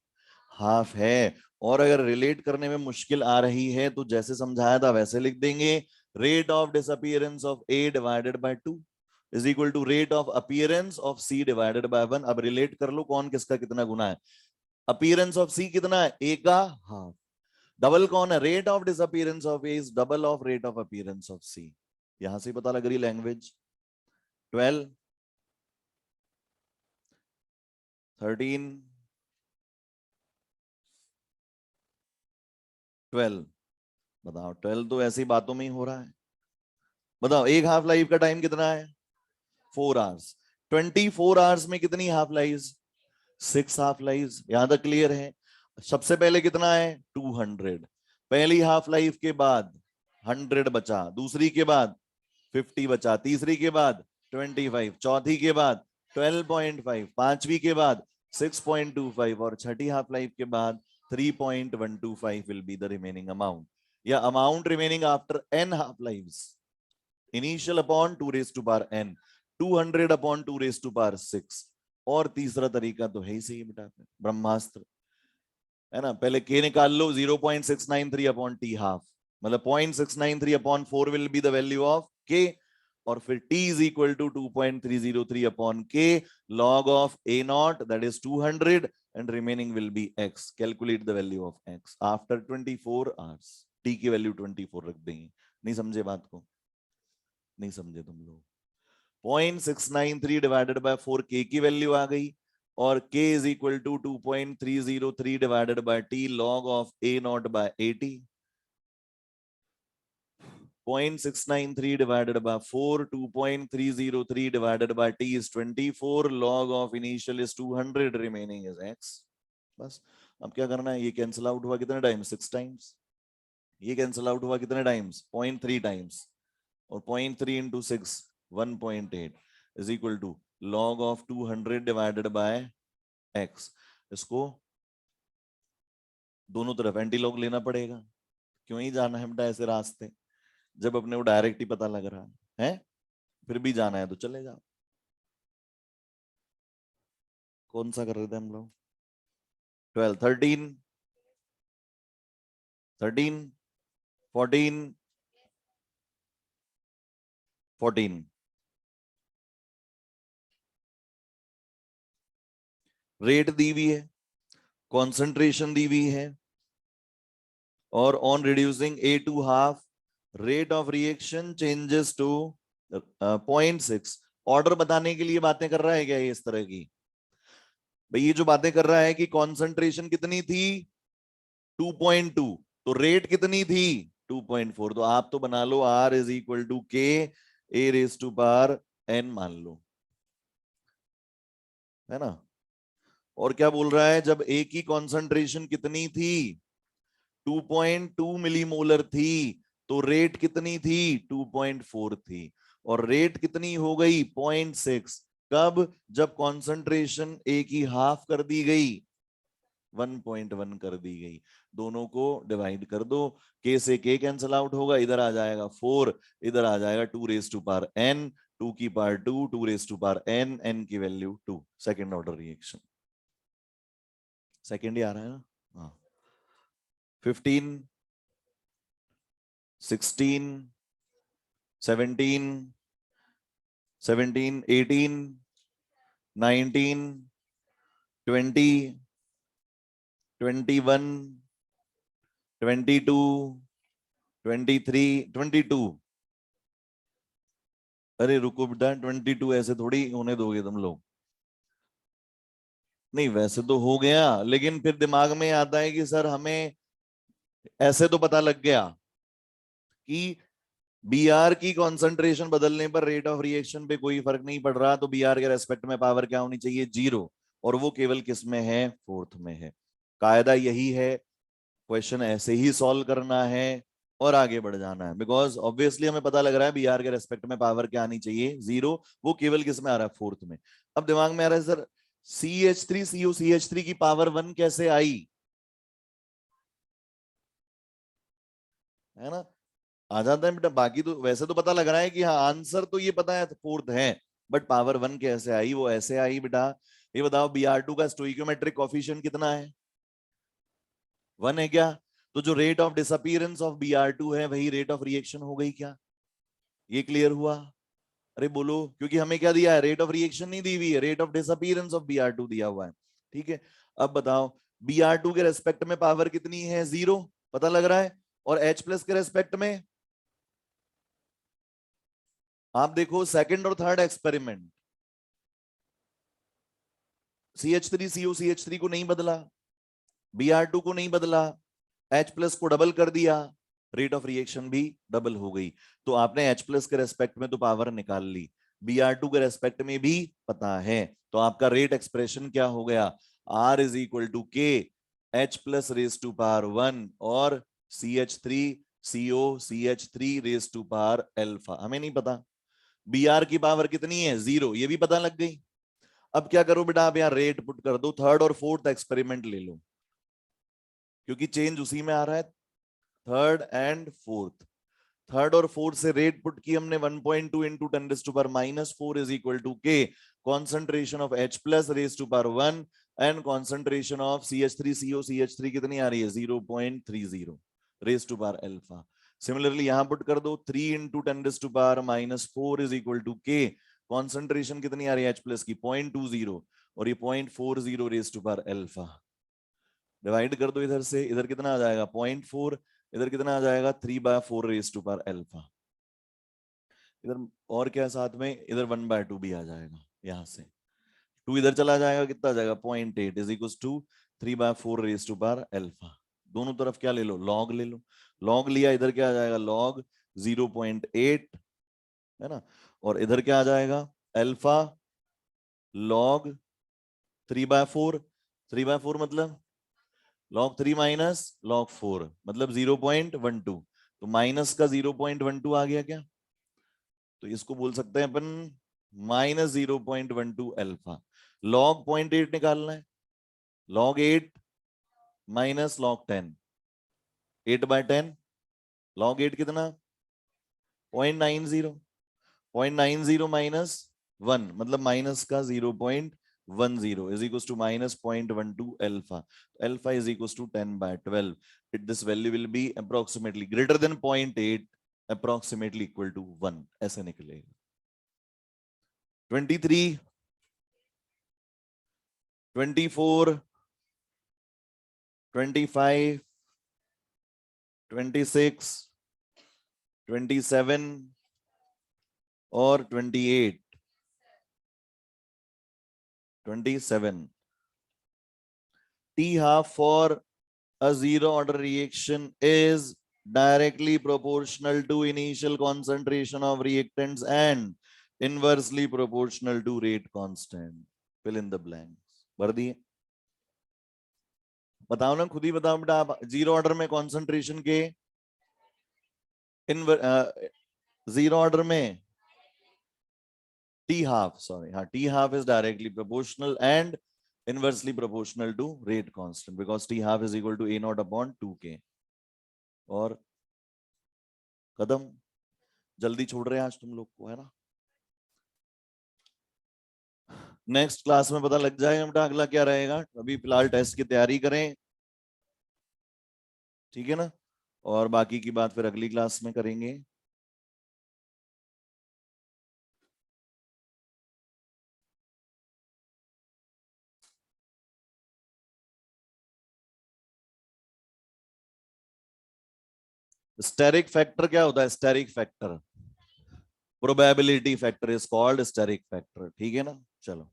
half है। और अगर रिलेट करने में मुश्किल आ रही है तो जैसे समझाया था वैसे लिख देंगे, rate of disappearance of A divided by 2 is equal to rate of appearance of C divided by 1। अब रिलेट कर लो कौन किसका कितना गुना है, अपीयरेंस ऑफ सी कितना है ए का हाफ, डबल कौन है rate of disappearance of A is double of rate of appearance of C. यहां से पता लग रही लैंग्वेज। 12 13 12, बताओ 12 तो ऐसी बातों में ही हो रहा है। बताओ एक हाफ लाइफ का टाइम कितना है 4 आवर्स, 24 आवर्स में कितनी हाफ लाइफ 6 हाफ लाइफ, यहां तक क्लियर है। सबसे पहले कितना है 200, पहली हाफ लाइफ के बाद 100 बचा, दूसरी के बाद 50 बचा, तीसरी के बाद 25, चौथी के बाद 12.5, पांचवी के बाद 6.25, और छठी हाफ लाइफ के बाद 3.125 will be the remaining amount, या amount remaining after n half lives, initial upon 2 raise to power n, 200 upon 2 raise to power 6। और तीसरा तरीका तो है ही सही बेटा, ब्रह्मास्त्र है ना, पहले k निकाल लो 0.693 अपॉन t हाफ, मतलब 0.693 upon 4 will be the value of k, और फिर t is equal to 2.303 upon k log of a naught that is 200 and remaining will be x, calculate the value of x after 24 hours, t की value 24 रख देंगे। नहीं समझे बात को? नहीं समझे तुम लोग? 0.693 डिवाइडेड बाय 4 k की वैल्यू आ गई, और k is equal to 2.303 divided by t log of a naught by 80, 0.693 divided by 4, 2.303 divided by t is 24, log of initial is 200, remaining is x। बस अब क्या करना है, ये कैंसिल आउट हुआ कितने टाइम्स 6 टाइम्स, ये कैंसिल आउट हुआ कितने टाइम्स 0.3 टाइम्स, और 0.3 into 6 1.8, is equal to log of 200 divided by x। इसको दोनों तरफ एंटी लॉग लेना पड़ेगा, क्यों ही जाना है बेटा ऐसे रास्ते, जब अपने को डायरेक्ट ही पता लग रहा है, फिर भी जाना है तो चले जाओ। कौन सा कर रहे थे हम लोग? 12, 13, 13, 14, 14। रेट दी हुई है, कॉन्सेंट्रेशन दी हुई है, और on reducing A to half rate of reaction changes to 0.6। Order बताने के लिए बातें कर रहा है क्या ये इस तरह की? भाई ये जो बातें कर रहा है कि कॉन्सेंट्रेशन कितनी थी 2.2, तो रेट कितनी थी 2.4, तो आप तो बना लो R is equal to K A raise to power N मान लो, है ना। और क्या बोल रहा है, जब A की कॉन्सेंट्रेशन कितनी थी 2.2 मिलीमोलर थी, तो रेट कितनी थी 2.4 थी, और रेट कितनी हो गई 0.6 कब, जब कॉन्सेंट्रेशन A की हाफ कर दी गई 1.1 कर दी गई। दोनों को डिवाइड कर दो, K से K कैंसल आउट होगा, इधर आ जाएगा 4, इधर आ जाएगा 2 रेज टू पावर N, 2 की power 2, 2 raise to power N, N की value 2। Second order reaction, second ही आ रहा है ना। हाँ, 15, 16, 17, 17, 18, 19, 20, 21, 22, 23, 22। अरे रुको बेटा, 22 ऐसे थोड़ी होने दोगे तुम लोग। नहीं वैसे तो हो गया, लेकिन फिर दिमाग में आता है कि सर हमें ऐसे तो पता लग गया कि बी आर की कॉन्सेंट्रेशन बदलने पर रेट ऑफ रिएक्शन पे कोई फर्क नहीं पड़ रहा, तो बी आर के रेस्पेक्ट में पावर क्या होनी चाहिए 0, और वो केवल किस में है, फोर्थ में है। कायदा यही है, क्वेश्चन ऐसे ही सॉल्व करना है और आगे बढ़ जाना है, बिकॉज ऑब्वियसली हमें पता लग रहा है बी आर के रेस्पेक्ट में पावर क्या आनी चाहिए 0, वो केवल किस में आ रहा है, फोर्थ में। अब दिमाग में आ रहा है सर CH3COCH3 की पावर 1 कैसे आई, है ना। आ जाता है बेटा, बाकी तो वैसे तो पता लग रहा है कि हाँ आंसर तो ये पता है फोर्थ है, बट पावर 1 कैसे आई, वो ऐसे आई बेटा। ये बताओ Br2 का स्टोइकोमेट्रिक कोफिशिएंट कितना है, 1 है क्या, तो जो rate of disappearance of Br2 है वही रेट ऑफ रिएक्शन हो गई क्या, ये क्लियर हुआ? अरे बोलो, क्योंकि हमें क्या दिया है, रेट ऑफ रिएक्शन नहीं दी हुई है, rate of disappearance of Br2 दिया हुआ है। ठीक है, अब बताओ Br2 के रेस्पेक्ट में पावर कितनी है 0, पता लग रहा है, और H प्लस के रेस्पेक्ट में आप देखो सेकंड और थर्ड एक्सपेरिमेंट, CH3COCH3 को नहीं बदला, Br2 को नहीं बदला, H प्लस को डबल कर दिया, रेट ऑफ रिएक्शन भी डबल हो गई। तो आपने H प्लस के रेस्पेक्ट में तो पावर निकाल ली, Br2 के रेस्पेक्ट में भी पता है, तो आपका रेट एक्सप्रेशन क्या हो गया, R is equal to K H plus raise to power 1 और CH3COCH3 raise to power alpha. हमें नहीं पता Br की पावर कितनी है 0, ये भी पता लग गई। अब क्या करो बेटा, आप यहाँ रेट पुट कर दो, थर्ड और फोर्थ एक्सपेरिमेंट ले लो, क्योंकि चेंज उसी में आ रहा है, थर्ड एंड फोर्थ। थर्ड और फोर्थ से रेट पुट की हमने 1.2 into 10⁻⁻⁴ is equal to K concentration of H plus raise to power 1 and concentration of CH3COCH3 कितनी आ रही है 0.30 raise to power alpha. Similarly यहां पुट कर दो 3 into 10⁻⁻⁴ is equal to K concentration कितनी आ रही है H प्लस की 0.20 और ये 0.40 raise to power alpha. Divide कर दो इधर से, इधर कितना आ जाएगा 0.4, इधर कितना आ जाएगा 3/4 रेज टू पावर अल्फा। इधर और क्या साथ में, इधर 1/2 भी आ जाएगा, यहां से 2 इधर चला जाएगा, कितना आ जाएगा 0.8 is equal to 3/4 raise to power alpha. दोनों तरफ क्या ले लो, लॉग ले लो, लॉग लिया, इधर क्या आ जाएगा लॉग 0.8, है ना, और इधर क्या आ जाएगा अल्फा लॉग 3/4, 3/4 मतलब log 3 माइनस log 4 मतलब 0.12, तो माइनस का 0.12 आ गया क्या, तो इसको बोल सकते हैं अपन माइनस 0.12 अल्फा। लॉग 0.8 निकालना है, log 8 माइनस log 10, 8/10, log 8 कितना 0.90, 0.90 माइनस 1 मतलब माइनस का 0.10 is equal to minus 0.12 alpha. Alpha is equal to 10/12। This value will be approximately greater than 0.8, approximately equal to 1, ऐसे निकलेगा। 23, 24, 25, 26, 27 और 28, 27। T half for a zero order reaction is directly proportional to initial concentration of reactants and inversely proportional to rate constant. Fill in the blanks. भर दिए? बताओ ना, खुद ही बताओ बेटा। आप जीरो ऑर्डर में कॉन्सेंट्रेशन के जीरो ऑर्डर में T half, sorry, हाँ, T half is directly proportional and inversely proportional to rate constant because T half is equal to A naught upon 2K. और कदम जल्दी छोड़ रहे हैं आज तुम लोग को, है ना? नेक्स्ट क्लास में पता लग जाएगा बेटा अगला क्या रहेगा। अभी फिलहाल टेस्ट की तैयारी करें, ठीक है ना? और बाकी की बात फिर अगली क्लास में करेंगे। स्टेरिक फैक्टर क्या होता है? Steric factor, probability factor is called steric factor, ठीक है ना? चलो।